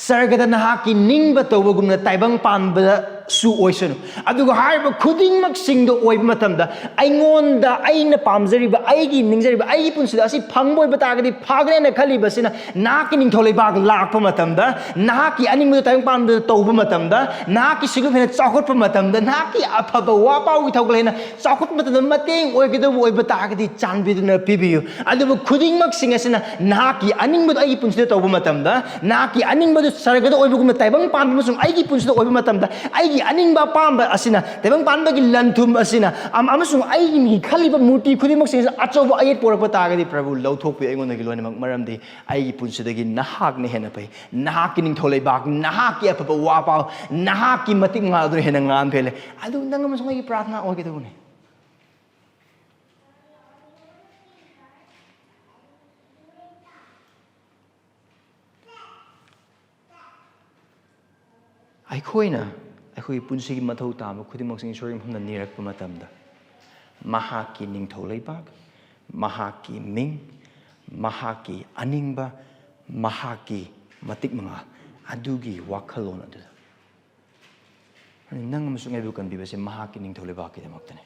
ꯁꯔꯒꯗ ꯅꯍꯥꯛꯀꯤ ꯅꯤꯡꯕ ꯇꯧꯕꯒꯨꯝꯅ ꯇꯥꯏꯕꯪ ꯄꯥꯟꯕꯗꯁꯨ ꯑꯣꯏꯁꯅꯨ ꯑꯗꯨꯒ ꯍꯥꯏꯔꯤꯕ ꯈꯨꯗꯤꯡꯃꯛꯁꯤꯡꯗꯣ ꯑꯣꯏꯕ ꯃꯇꯝꯗ ꯑꯩꯉꯣꯟꯗ ꯑꯩꯅ ꯄꯥꯝꯖꯔꯤꯕ ꯑꯩꯒꯤ ꯅꯤꯡꯖꯔꯤꯕ ꯑꯩꯒꯤ ꯄꯨꯟꯁꯤꯗ ꯑꯁꯤ ꯐꯪꯕ ꯑꯣꯏꯕ ꯇꯥꯔꯒꯗꯤ ꯐꯒ꯭ꯔꯦꯅ ꯈꯜꯂꯤꯕꯁꯤꯅ ꯅꯍꯥꯛꯀꯤ ꯅꯤꯡꯊꯧ ꯂꯩꯕꯥꯛ ꯂꯥꯛꯄ ꯃꯇꯝꯗ ꯅꯍꯥꯛꯀꯤ ꯑꯅꯤꯡꯕꯗ ꯇꯥꯏꯕꯪ ꯄꯥꯟꯕꯗ ꯇꯧꯕ ꯃꯇꯝꯗ ꯅꯍꯥꯛꯀꯤ ꯁꯤꯡꯂꯨꯞ ꯍꯦꯟꯅ ꯆꯥꯎꯈꯠꯄ ꯃꯇꯝꯗ ꯅꯍꯥꯛꯀꯤ ꯑꯐꯕ ꯋꯥ ꯄꯥꯎꯒꯤ ꯊꯧꯒꯜ ꯍꯦꯟꯅ ꯆꯥꯎꯈꯠꯄ ꯃꯇꯝꯗ ꯃꯇꯦꯡ ꯑꯣꯏꯒꯗꯕ ꯑꯣꯏꯕ ꯇꯥꯔꯒꯗꯤ ꯆꯥꯟꯕꯤꯗꯨꯅ ꯄꯤꯕꯤꯌꯨ ꯑꯗꯨꯕꯨ ꯈꯨꯗꯤꯡꯃꯛꯁꯤꯡ ꯑꯁꯤꯅ ꯅꯍꯥꯛꯀꯤ ꯑꯅꯤꯡꯕꯗꯨ ꯑꯩꯒꯤ ꯄꯨꯟꯁꯤꯗ ꯇꯧꯕ ꯃꯇꯝꯗ ꯅꯍꯥꯛꯀꯤ ꯑꯅꯤꯡꯕꯗꯨ ꯁꯔꯒꯗ ꯑꯣꯏꯕꯒꯨꯝꯅ ꯇꯥꯏꯕꯪ ꯄꯥꯟꯕ ꯑꯃꯁꯨꯡ ꯑꯩꯒꯤ ꯄꯨꯟꯁꯤꯗ ꯑꯣꯏꯕ ꯃꯇꯝꯗ ꯑꯩꯒꯤ ꯑꯅꯤꯡꯕ ꯑꯄꯥꯝꯕ ꯑꯁꯤꯅ ꯇꯥꯏꯕꯪ ꯄꯥꯟꯕꯒꯤ ꯂꯟꯊꯨꯝ ꯑꯁꯤ나 ꯑꯃꯁꯨꯡ ꯑꯩꯒꯤ ꯈꯜꯂꯤꯕ ꯃꯨꯔꯇꯤ ꯈꯨꯗꯤꯡꯃꯛꯁꯤꯡ ꯑꯆꯧꯕ ꯑꯌꯦꯠ ꯄꯣꯔꯛꯄ ꯇꯥꯔꯒꯗꯤ ꯄ꯭ꯔꯚꯨ ꯂꯧꯊꯣꯛꯄꯤꯌꯨ ꯑꯩꯉꯣꯟꯗꯒꯤ ꯂꯣꯏꯅꯃꯛ ꯃꯔꯝꯗꯤ ꯑꯩꯒꯤ ꯄꯨꯟꯁꯤꯗꯒꯤ ꯅꯍꯥꯛꯅ ꯍꯦꯟꯅ ꯐꯩ ꯅꯍꯥꯛꯀꯤ ꯅꯤꯡꯊꯧ ꯂꯩꯕꯥꯛ ꯅꯍꯥꯛꯀꯤ ꯑꯐꯕ ꯋꯥ ꯄꯥꯎ ꯅꯍꯥꯛꯀꯤ ꯃꯇꯤꯛ ꯃꯉꯥꯜ ꯑꯗꯨꯅ ꯍꯦꯟꯅ ꯉꯥꯟ ꯐꯦꯜꯂꯦ ꯑꯗꯨ ꯅꯪ ꯑꯃꯁꯨꯡ ꯑꯩꯒꯤ ꯄ꯭ꯔꯥꯊꯅꯥ ꯑꯣꯏꯒꯗꯧꯕꯅꯤ ꯑꯩꯈꯣꯏꯅ ꯑꯩꯈꯣꯏꯒꯤ ꯄꯨꯟꯁꯤꯒꯤ ꯃꯊꯧ ꯇꯥꯕ ꯈꯨꯗꯤꯡꯃꯛꯁꯤꯡ ꯏꯁꯣꯔꯒꯤ ꯃꯐꯝꯗ ꯅꯤꯔꯛꯄ ꯃꯇꯝꯗ ꯃꯍꯥꯛꯀꯤ ꯅꯤꯡꯊꯧ ꯂꯩꯕꯥꯛ ꯃꯍꯥꯛꯀꯤ ꯃꯤꯡ ꯃꯍꯥꯛꯀꯤ ꯑꯅꯤꯡꯕ ꯃꯍꯥꯛꯀꯤ ꯃꯇꯤꯛ ꯃꯉꯥꯜ ꯑꯗꯨꯒꯤ ꯋꯥꯈꯜꯂꯣꯟ ꯑꯗꯨꯗ ꯅꯪ ꯑꯃꯁꯨꯡ ꯑꯩꯕꯨ ꯀꯟꯕꯤꯕꯁꯦ ꯃꯍꯥꯛꯀꯤ ꯅꯤꯡꯊꯧ ꯂꯩꯕꯥꯛꯀꯤꯗꯃꯛꯇꯅꯤ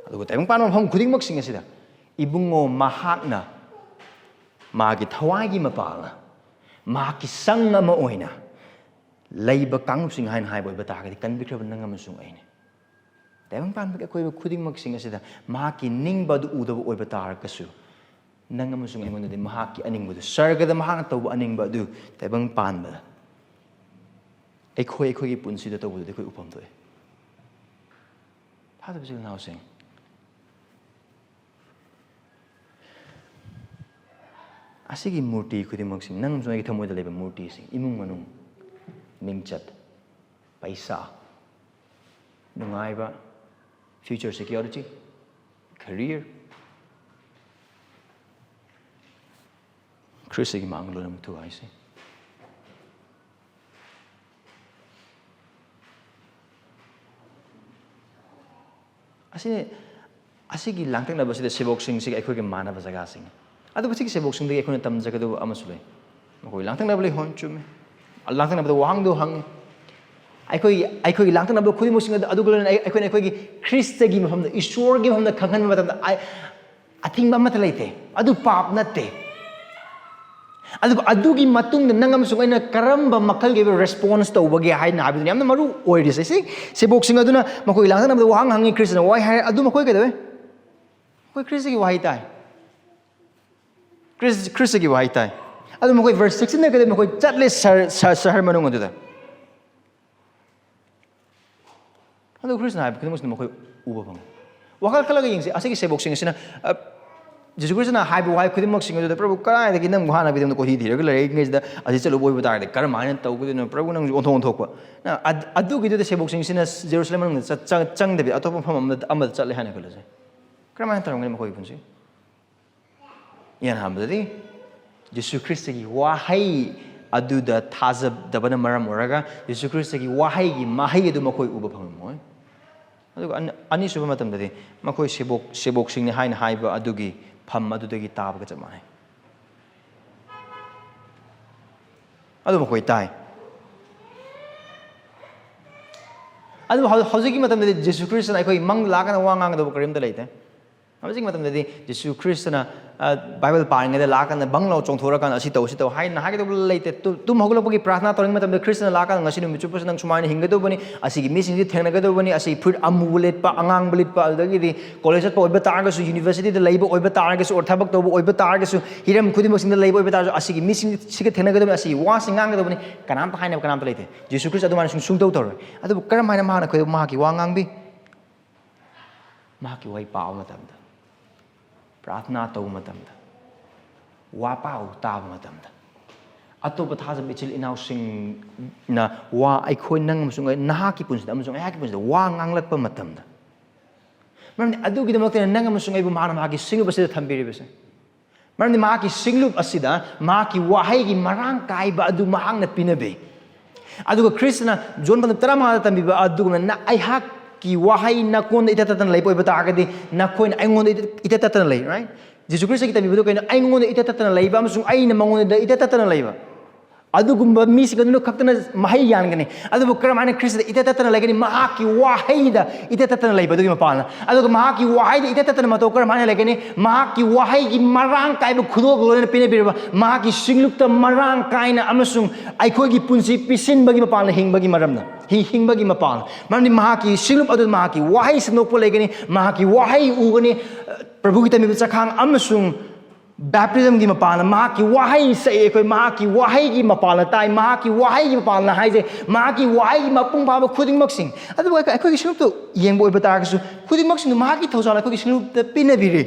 ꯑꯗꯨꯒ ꯇꯥꯏꯕꯪ ꯄꯥꯟꯕ ꯃꯐꯝ ꯈꯨꯗꯤꯡꯃꯛꯁꯤꯡ ꯑꯁꯤꯗ ꯏꯕꯨꯡꯉꯣ ꯃꯍꯥꯛꯅ ꯃꯥꯒꯤ ꯊꯋꯥꯏꯒꯤ ꯃꯄꯥꯜꯅ ꯃꯍꯥꯛꯀꯤ ꯁꯪ ꯑꯃ ꯑꯣꯏꯅ ꯂꯩꯕ ꯀꯥꯡꯂꯨꯞꯁꯤꯡ ꯍꯥꯏꯅ ꯍꯥꯏꯕ ꯑꯣꯏꯕ ꯇꯥꯔꯒꯗꯤ ꯀꯟꯕꯤꯈ꯭ꯔꯕ ꯅꯪ ꯑꯃꯁꯨꯡ ꯑꯩꯅꯤ ꯇꯥꯏꯕꯪ ꯄꯥꯟꯕꯒꯤ ꯑꯀꯣꯏꯕ ꯈꯨꯗꯤꯡꯃꯛꯁꯤꯡ ꯑꯁꯤꯗ ꯃꯍꯥꯛꯀꯤ ꯅꯤꯡꯕ ꯑꯗꯨ ꯎꯗꯕ ꯑꯣꯏꯕ ꯇꯥꯔꯒꯁꯨ ꯅꯪ ꯑꯃꯁꯨꯡ ꯑꯩꯉꯣꯟꯗꯗꯤ ꯃꯍꯥꯛꯀꯤ ꯑꯅꯤꯡꯕꯗꯨ ꯁꯔꯒꯗ ꯃꯍꯥꯛꯅ ꯇꯧꯕ ꯑꯅꯤꯡꯕ ꯑꯗꯨ ꯇꯥꯏꯕꯪ ꯄꯥꯟꯕꯗ ꯑꯩꯈꯣꯏꯒꯤ ꯄꯨꯟꯁꯤꯗ ꯇꯧꯕꯗꯨꯗꯤ ꯑꯩꯈꯣꯏ ꯎꯐꯝ ꯊꯣꯛꯑꯦ ꯊꯥꯖꯕ ꯏꯆꯤꯜ ꯏꯅꯥꯎꯁꯤꯡ ꯑꯁꯤꯒꯤ ꯃꯨꯔꯇꯤ ꯈꯨꯗꯤꯡꯃꯛꯁꯤꯡ ꯅꯪ ꯑꯃꯁꯨꯡ ꯑꯩꯒꯤ ꯊꯃꯣꯏꯗ ꯂꯩꯕ ꯃꯨꯔꯇꯤꯁꯤꯡ ꯏꯃꯨꯡ ꯃꯅꯨꯡ ꯃꯤꯡꯆꯠ ꯄꯩꯁꯥ ꯅꯨꯡꯉꯥꯏꯕ ꯐ꯭ꯌꯨꯆꯔ ꯁꯦꯀ꯭ꯌꯨꯔꯤꯇꯤ ꯀꯦꯔꯤꯌꯔ ꯈ꯭ꯔꯤꯁꯇꯒꯤ ꯃꯥꯡꯗ ꯂꯣꯏꯅꯃꯛ ꯊꯨꯒꯥꯏꯁꯤ ꯑꯁꯤꯒꯤ ꯂꯥꯡꯇꯛꯅꯕꯁꯤꯗ ꯁꯦꯕꯣꯛꯁꯤꯡꯁꯤꯒ ꯑꯩꯈꯣꯏꯒ ꯃꯥꯟꯅꯕ ꯖꯒꯥꯁꯤꯡ ꯑꯗꯨꯕꯨ ꯁꯤꯒꯤ ꯁꯦꯕꯣꯛꯁꯤꯡꯗꯒꯤ ꯑꯩꯈꯣꯏꯅ ꯇꯝꯖꯒꯗꯕ ꯑꯃꯁꯨ ꯂꯩ ꯃꯈꯣꯏ ꯂꯥꯡꯇꯛꯅꯕ ꯂꯩ ꯍꯣꯏ ꯆꯨꯝꯃꯤ ꯂꯥꯡꯇꯛꯅꯕꯗ ꯋꯥꯍꯪꯗꯣ ꯍꯪꯉꯤ ꯑꯩꯈꯣꯏꯒꯤ ꯂꯥꯡꯇꯛꯅꯕ ꯈꯨꯗꯤꯡꯃꯛꯁꯤꯡ ꯑꯗꯨꯒ ꯂꯣꯏꯅꯅ ꯑꯩꯈꯣꯏꯒꯤ ꯈ꯭ꯔꯤꯁꯇꯒꯤ ꯃꯐꯝꯗ ꯏꯁꯣꯔꯒꯤ ꯃꯐꯝꯗ ꯈꯪꯍꯟꯕ ꯃꯇꯝꯗ ꯑꯊꯤꯡꯕ ꯑꯃꯠꯇ ꯂꯩꯇꯦ ꯑꯗꯨ ꯄꯥꯞ ꯅꯠꯇꯦ ꯑꯗꯨꯕꯨ ꯑꯗꯨꯒꯤ ꯃꯇꯨꯡꯗ ꯅꯪ ꯑꯃꯁꯨꯡ ꯑꯩꯅ ꯀꯔꯝꯕ ꯃꯈꯜꯒꯤ ꯔꯦꯁꯄꯣꯟꯁ ꯇꯧꯕꯒꯦ ꯍꯥꯏꯕꯗꯨꯅ ꯌꯥꯝꯅ ꯃꯔꯨ ꯑꯣꯏꯔꯤꯁꯦ ꯁꯤ ꯁꯦꯕꯣꯛꯁꯤꯡ ꯑꯗꯨꯅ ꯃꯈꯣꯏꯒꯤ ꯂꯥꯡꯇꯛꯅꯕꯗ ꯋꯥꯍꯪ ꯍꯪꯉꯤ ꯈ꯭ꯔꯤꯁꯇꯅ ꯋꯥꯍꯩ ꯍꯥꯏꯔꯦ ꯑꯗꯨ ꯃꯈꯣꯏ ꯀꯩꯗꯧꯋꯦ ꯃꯈꯣꯏ ꯈ꯭ꯔꯤꯁꯇꯒꯤ ꯋꯥꯍꯩ ꯇꯥꯏ ꯈ꯭ꯔꯤꯁꯇꯒꯤ ꯋꯥꯍꯩ ꯇꯥꯏ ꯑꯗꯨ ꯃꯈꯣꯏ ꯚꯔꯁ 16ꯗ ꯀꯩꯗꯧꯋꯦ ꯃꯈꯣꯏ ꯆꯠꯂꯦ ꯁꯍꯔ ꯃꯅꯨꯡ ꯑꯗꯨꯗ ꯑꯗꯨ ꯈ꯭ꯔꯤꯁꯇꯅ ꯍꯥꯏꯕ ꯈꯨꯗꯤꯡꯃꯛꯁꯤꯅ ꯃꯈꯣꯏ uba phang wakal khala ga yingse asigi sebok sing sina Jesus Christ na haibu hai khudimok sing da Prabhu karai da kinam hana bidam ko hi dhira la rei ngai da asi chalu boi bata da kar main tau ko no Prabhu nang on thok pa na adu gi da sebok sing sina Jerusalem nang chang da bi atop pham am chat le hana ko la se kar main tar ngai ma khoi punsi yan ham da di Jesus Christ gi wahai adu da thazab da bana maram oraga Jesus Christ gi wahai gi mahai du ma khoi uba pham moi adu ani suba matam da di ma khoi sebok sing ni hain haiba adu gi pham adu da gi tab ga chamai adu ma khoi tai adu hauji gi matam da Jesus Christ na khoi mang la kana wa ngang da karim da leite hauji gi matam da Jesus Christ na Bible paring da la kana banglo chong thora kana asi tau hai na ha ga da leite tum hoglo gi prarthana toring matam da Christ na la kana ngasi nu michu pas nang sumai ni hinga do bani asi gi missing di thengna ga do bani asi fruit amulet pa angang bulit pa da gi di college pa oiba tar ga su university da leiba oiba tar ga su or thabak to oiba tar ga su hiram khudi mosing da leiba oiba tar asi gi missing si ga thengna ga do asi wa singang ga do bani kanam pa haina kanam pa leite Jesus Christ adu man sung tau tor adu karam haina ma na khoi ma gi wa ngang bi ma gi wai pa matam da प्रार्थना तौ मतमदा वा पाउ ताब मतमदा अतोप थाज बिचिल इनाउ सिंग ना वा आइखोय नंग मसुंग ना की पुंसदा मसुंग या की पुंसदा वा nganglak pa matamda मरने अदु की दमक नंग मसुंग आइबु मान मा की सिंग बसे थंबिरि बसे मरने मा की सिंगलुप असिदा मा की वाहै की मरांग काय बा अदु mahang na pinabe अदु क्रिस्टना जोन बन तरा मा तंबिबा अदु ना आइहा ki wahai na kon ita tatan lay po iba ta agad na koin ay ngon ita tatan lay right Jesus Christ kita bibudo kayo ay ngon ita tatan lay ba masung ay na mangon ita tatan lay ba adu gumba misi kanuno kakta na mahay yan gani adu bukara mana Christ ita tatan lay gani mahaki wahai da ita tatan lay ba adu mapana adu mahaki wahai da ita tatan matokar mana lay gani mahaki wahai ki marang kay ba khudog lo na pinabirba mahaki singlukta marang kay na amasung ay koy gi punsi pisin bagi mapana hing bagi maramna hing bagi mapana marni mahaki singlup adu mahaki wahai sanok po lay gani mahaki wahai u gani Prabhu kita mi sakang amasung baptism gi mapana mahaki wahai sa ekoi mahaki wahai gi mapana tai mahaki wahai gi mapana haise mahaki wahai gi mapung pa khuding maksing adu ekoi gi singlup to yeng boi bata ga su khuding maksing mahaki thosala ekoi gi singlup te pinabiri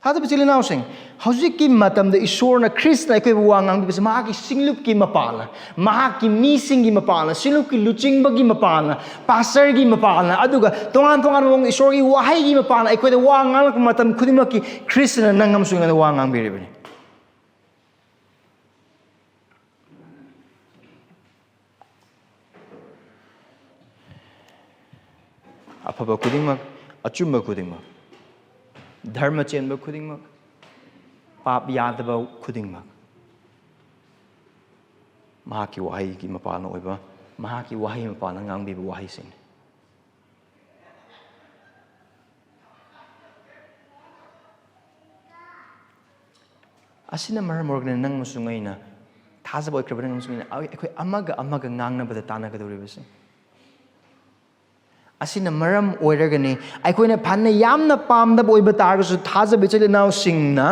Hada bichili naw sing hauji ki matam da ishor na Christ na ekoi wangang bis mahaki singlup ki mapana mahaki mising gi mapana singlup ki luching bagi mapana pastor gi mapana aduga tongan mong ishor gi wahai gi mapana ekoi da wangang matam khudima ki Christ na nangam sunga da wangang biri bini apaba khudima achumba khudima Dharma chenba khudingmak pap yadaba khudingmak mahaki wahai ki mapana oiba mahaki wahai mapana ngangbi ba wahai sing asina maram organ nang musungai na thazaba oikraba nang musungai na ekoi amaga ngangna bada tana ga dori base asina maram oiragani aikoina phanna yamna pamda boiba targasu thaja bichali naw singna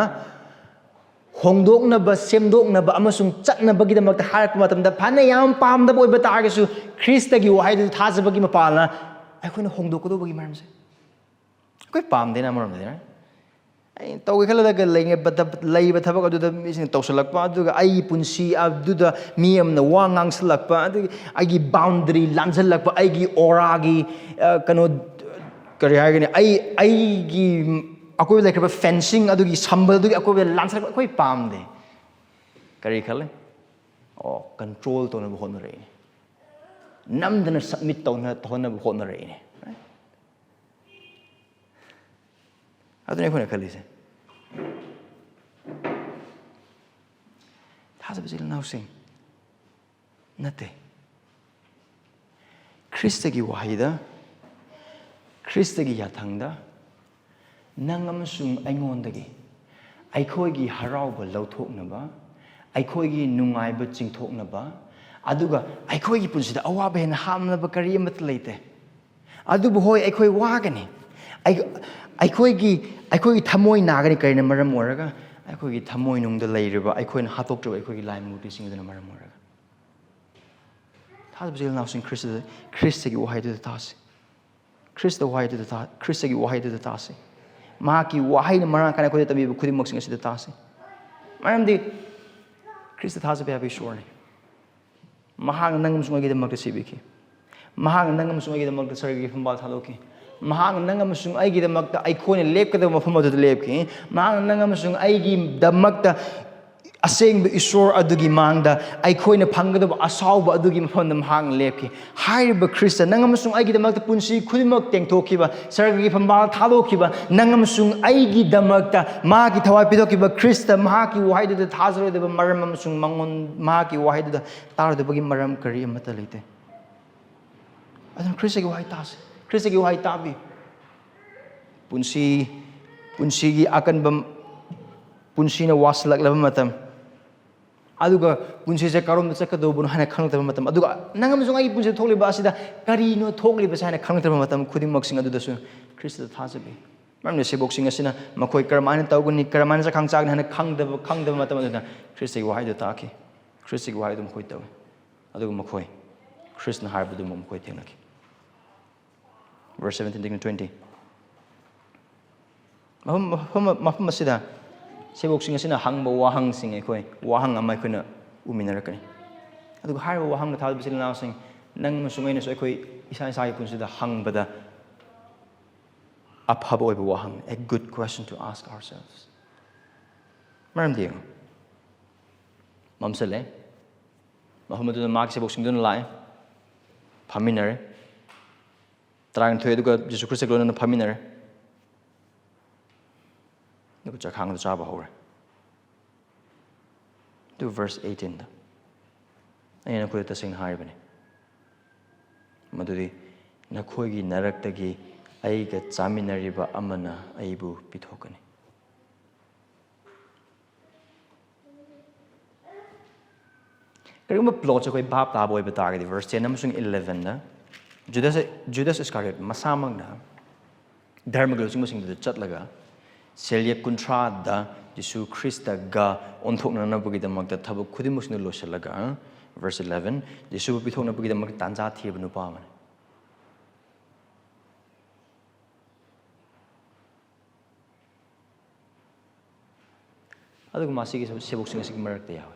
hongdokna ba semdokna ba amasung chatna bagi damak harak matamda phanna yam pamda boiba targasu Christ gi wahai du thaja bagi mapala aikoina hongdokko do bagi maramse koi pamde na maram de ai tawge khala ga lei ba thabak adu da mi sing tawsalak pa adu ga ai punsi adu da mi amna wangang salak pa adu ai gi boundary lanjalak pa ai gi aura gi kano kari hagani ai gi akoi like ba fencing adu gi sambal du gi akoi lansalak koi pamde kari khale o control to na hon re namdana submit to na hon re adu ne khona khali se thasa bisil naw sing nate Christ gi wahida Christ gi yathangda nangam sung aingon dagi aikhoi gi harau ba lauthokna ba aikhoi gi nungai ba chingthokna ba aduga aikhoi gi punsida awa ben hamna ba kari amat leite adu bo hoi aikhoi wagani aikhoi thamoi nagani kaina maram oraga aikhoi thamoi nungda leiriba aikhoi hatokjo aikhoi lai muti singdana maram oraga Thajabasa nausing Christagi wahai to the tasi. Christ the wahai to the ta Christagi wahai to the tasi. Mahaki wahai na marang kana ko tabi khudi moksing asi the tasi. Maram di Christ the Thajabasa abi shorni. Mahang nangam sungai kita mak sibiki. Mahang nangam sungai kita mak sargi pembal thaloki. Mahang nangam sungai kita mak ai khone lep kada mafam adu lep ki. Mahang nangam sungai gi damak ta aseng be isor adugi mangda ai khoina phangada asaw ba adugi mafam dam hang lep ki. Hai ba Christ nangam sungai gi damak ta punsi khudimak tengthoki ba sargi pembal thaloki ba nangam sungai gi damak ta ma gi thawai pidoki ba Christ ma ki wahai da thazro de ba maram sung mangon ma ki wahai da tar de bagi maram kari amata leite. Adon Christ gi wahai tas. Christ gi wahai tabi. Punsi gi akan bam punsi na waslak laba matam. Aduga punsi se karom sa kado bun hana khang taba matam. Aduga nangam sungai gi punsi thokli ba asida kari no thokli ba sa hana khang taba matam khudi moksing adu da su Christ thasabi. Mamne se boxing asina makoi karmana tawguni karmana sa khang chak hana khang daba matam adu Christ gi wahai da taki. Christ gi wahai dum khoi taw. Aduga makoi Christ na harbu dum makoi thenaki. Verse 17 to 20. Mafam asida sebok sing hang ba wahang sing ekoi wahang amai khona uminarakani adu har wahang na thal bisil na sing nang masungai na so ekoi isa sai pun sida hang bada aphab oi wahang a good question to ask ourselves maram dio mamsale mahamadu na mak sebok sing dun lai phaminare Trang thoi du ka Jesus Christ glona na phaminare no cha khang da cha ba hore to verse 18 ayana ko ta sing hai bane maduri na khoi gi narak ta gi ai ga chaminari ba amana aibu pithokani karima plot cha koi bab ta boy bata ga verse 10 amsung 11 na Judas Iscariot masamang na dharma glosing masing da chatlaga selya kuntra da Jesu Christa ga onthok na nabagi damak da thabu khudi musna losalaga verse 11 Jesu pithok na bagi damak tanja thiba nu pa man adu masi gi sebok sing sing marak ta yawe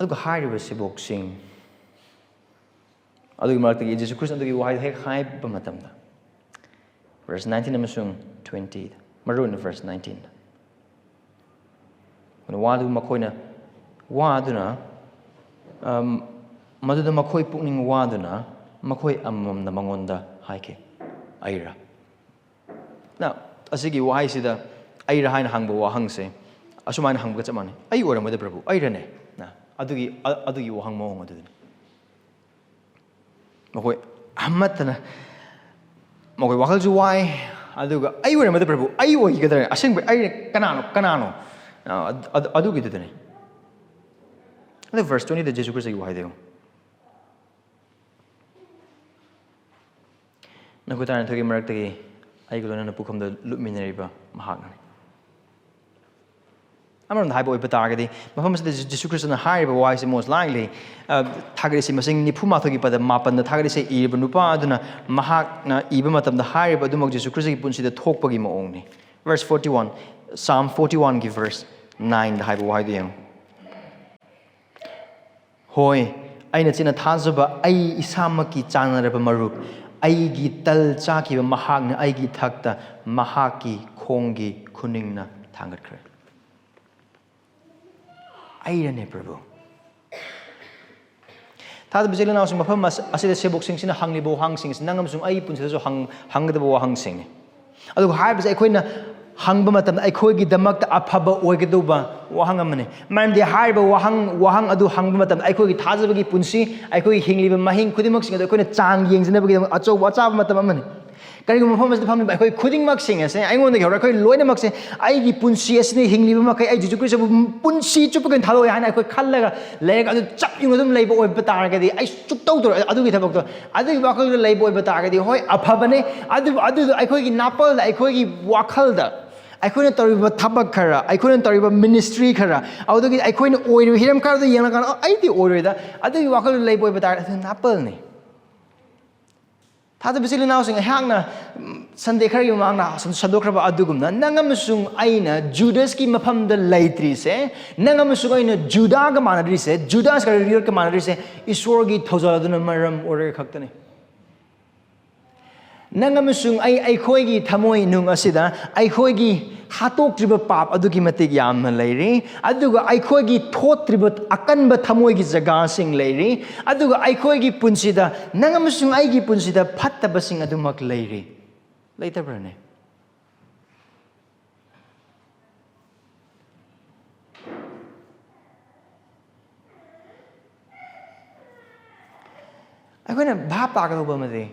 adu hai riba sebok sing adu marak ta Jesus Christ adu gi wahai hek hai ba matam da verse 19 amasung 20 marun verse 19 when wadu makoina waduna maduda makoi pukning waduna makoi amam na mangonda haike aira now asigi wahai sida aira haina hangba wahang se asumana hangba chamane ai ora mode prabhu aira ne na adugi wahang mo adu makoi amatna makoi wakal ju wai aduga ai ora mode prabhu ai oi gadare aseng ai kanano adugi dudane the verse 20 the Jesus Christ gi wahai deu na ko tan thogi marak tagi ai gulona na pukham da lutminariba mahakna amram dai boy patagadi mafam se Jesus Christ na hai ba wai se most likely thagari se masing nipuma thogi pada mapan da thagari se iba nupa aduna mahak na iba matam da hai ba dumok Jesus Christ gi punsi da thokpagi maong ni verse 41 Psalm 41 gi verse 9 da hai ba wai diam hoi aina china thajaba ai isamaki chanaraba marup aigi tal chaki ba mahak na aigi thakta mahaki khongi khuningna thangat khre airane prabhu thad bijela na sing mafam asida sebok sing sina hangli bo hang sing nangam sung ai pun so hangda bo hang sing ni adu hai ba aikoina hangba matam aikoi gi damak ta aphaba oigeduba wahang amane man de hai ba wahang adu hangba matam aikoi gi thajaba gi punsi aikoi hingliba mahing khudimok sing adu aikoina chang yengjina ba gi acho wacha matam amane kari mo phamas pham ba aikoi khuding mak sing ase aingon de hora aikoi loina mak se ai gi punsi asne hingliba makai ai juju krisa punsi chupagan thalo ya na aikoi khallaga leg adu chap yung dum leibo oi batar ga di ai chuk tau tor adu gi thabak to adu gi wakal leibo oi batar ga di hoi aphabane adu aikoi gi napal aikoi gi wakhal da ꯑꯩꯈꯣꯏꯅ ꯇꯧꯔꯤꯕ ꯊꯕꯛ ꯈꯔ ꯑꯩꯈꯣꯏꯅ ꯇꯧꯔꯤꯕ ministry ꯈꯔ ꯑꯗꯨꯗꯒꯤ ꯑꯩꯈꯣꯏꯅ ꯑꯣꯏꯔꯤꯕ ꯍꯤꯔꯝ ꯈꯔꯗ ꯌꯦꯡꯂꯀꯥꯟꯗ ꯑꯩꯗꯤ ꯑꯣꯏꯔꯣꯏꯗ ꯑꯗꯨꯒꯤ ꯋꯥꯈꯜꯗꯨ ꯂꯩꯕ ꯑꯣꯏꯕ ꯇꯥꯔꯗꯤ ꯑꯗꯨ ꯅꯥꯄꯜꯅꯤ ꯊꯥꯖꯕ ꯏꯆꯤꯜ ꯏꯅꯥꯎꯁꯤꯡ ꯑꯩꯍꯥꯛꯅ ꯁꯟꯗꯦ ꯈꯔꯒꯤ ꯃꯃꯥꯡꯗ ꯁꯟꯗꯣꯛꯈ꯭ꯔꯕ ꯑꯗꯨꯒꯨꯝꯅ ꯅꯪ ꯑꯃꯁꯨꯡ ꯑꯩꯅ ꯖꯨꯗꯁꯀꯤ ꯃꯐꯝꯗ ꯂꯩꯇ꯭ꯔꯤꯁꯦ ꯅꯪ ꯑꯃꯁꯨꯡ ꯑꯩꯅ ꯖꯨꯗꯥꯒ ꯃꯥꯟꯅꯗ꯭ꯔꯤꯁꯦ ꯖꯨꯗꯥꯁꯀ ꯔꯤꯌꯔꯒ ꯃꯥꯟꯅꯗ꯭ꯔꯤꯁꯦ ꯏꯁꯣꯔꯒꯤ ꯊꯧꯖꯥꯜ ꯑꯗꯨꯅ ꯃꯔꯝ ꯑꯣꯏꯔꯒ ꯈꯛꯇꯅꯤ ꯅꯪ ꯑꯃꯁꯨꯡ ꯑꯩꯈꯣꯏꯒꯤ ꯊꯃꯣꯏ ꯅꯨꯡ ꯑꯁꯤꯗ ꯑꯩꯈꯣꯏꯒꯤ ꯍꯥꯠꯇꯣꯛꯇ꯭ꯔꯤꯕ ꯄꯥꯞ ꯑꯗꯨꯒꯤ ꯃꯇꯤꯛ ꯌꯥꯝꯅ ꯂꯩꯔꯤ ꯑꯗꯨꯒ ꯑꯩꯈꯣꯏꯒꯤ ꯊꯣꯠꯇ꯭ꯔꯤꯕ ꯑꯀꯟꯕ ꯊꯃꯣꯏꯒꯤ ꯖꯒꯥꯁꯤꯡ ꯂꯩꯔꯤ ꯑꯗꯨꯒ ꯑꯩꯈꯣꯏꯒꯤ ꯄꯨꯟꯁꯤꯗ ꯅꯪ ꯑꯃꯁꯨꯡ ꯑꯩꯒꯤ ꯄꯨꯟꯁꯤꯗ ꯐꯠꯇꯕꯁꯤꯡ ꯑꯗꯨꯃꯛ ꯂꯩꯔꯤ ꯂꯩꯇꯕ꯭ꯔꯅꯦ ꯑꯩꯈꯣꯏꯅ ꯚꯥꯞ ꯇꯥꯒꯗꯧꯕ ꯑꯃꯗꯤ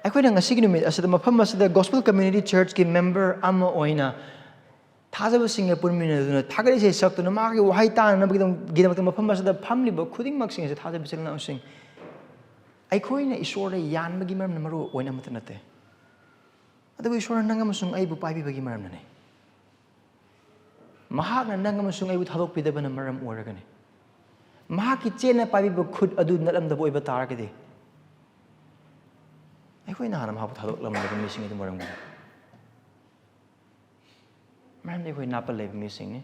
ꯑꯩꯈꯣꯏꯅ ꯉꯁꯤꯒꯤ ꯅꯨꯃꯤꯠ ꯑꯁꯤꯗ ꯃꯐꯝ ꯑꯁꯤꯗ ꯒꯣꯁꯄꯦꯜ ꯀꯝꯃ꯭ꯌꯨꯅꯤꯇꯤ ꯆꯔꯆꯀꯤ ꯃꯦꯝꯕꯔ ꯑꯃ ꯑꯣꯏꯅ ꯊꯥꯖꯕꯁꯤꯡꯒ ꯄꯨꯟꯃꯤꯟꯅꯗꯨꯅ ꯊꯥꯒꯠ ꯏꯁꯩ ꯁꯛꯇꯨꯅ ꯃꯥꯒꯤ ꯋꯥꯍꯩ ꯇꯥꯅꯅꯕꯒꯤꯗꯃꯛꯇ ꯃꯐꯝ ꯑꯁꯤꯗ ꯐꯝꯂꯤꯕ ꯈꯨꯗꯤꯡꯃꯛꯁꯤꯡ ꯑꯁꯤ ꯊꯥꯖꯕ ꯏꯆꯤꯜ ꯏꯅꯥꯎꯁꯤꯡ ꯑꯩꯈꯣꯏꯅ ꯏꯁꯣꯔꯗ ꯌꯥꯟꯕꯒꯤ ꯃꯔꯝꯅ ꯃꯔꯨ ꯑꯣꯏꯅ ꯑꯃꯠꯇ ꯅꯠꯇꯦ ꯑꯗꯨꯕꯨ ꯏꯁꯣꯔꯅ ꯅꯪ ꯑꯃꯁꯨꯡ ꯑꯩꯕꯨ ꯄꯥꯏꯕꯤꯕꯒꯤ ꯃꯔꯝꯅꯅꯤ ꯃꯍꯥꯛꯅ ꯅꯪ ꯑꯃꯁꯨꯡ ꯑꯩꯕꯨ ꯊꯥꯗꯣꯛꯄꯤꯗꯕꯅ ꯃꯔꯝ ꯑꯣꯏꯔꯒꯅꯤ ꯃꯍꯥꯛꯀꯤ ꯆꯦꯟꯅ ꯄꯥꯏꯕꯤꯕ ꯈꯨꯠ ꯑꯗꯨ ꯅꯠꯂꯝꯗꯕ ꯑꯣꯏꯕ ꯇꯥꯔꯒꯗꯤ ꯑꯩꯈꯣꯏꯅ ꯍꯥꯟꯅ ꯃꯍꯥꯛꯄꯨ ꯊꯥꯗꯣꯛꯂꯝꯂꯕ ꯃꯤꯁꯤꯡ ꯑꯗꯨ ꯃꯔꯝꯒꯅꯤ ꯃꯔꯝꯗꯤ ꯑꯩꯈꯣꯏ ꯅꯥꯄꯜ ꯂꯩꯕ ꯃꯤꯁꯤꯡꯅꯤ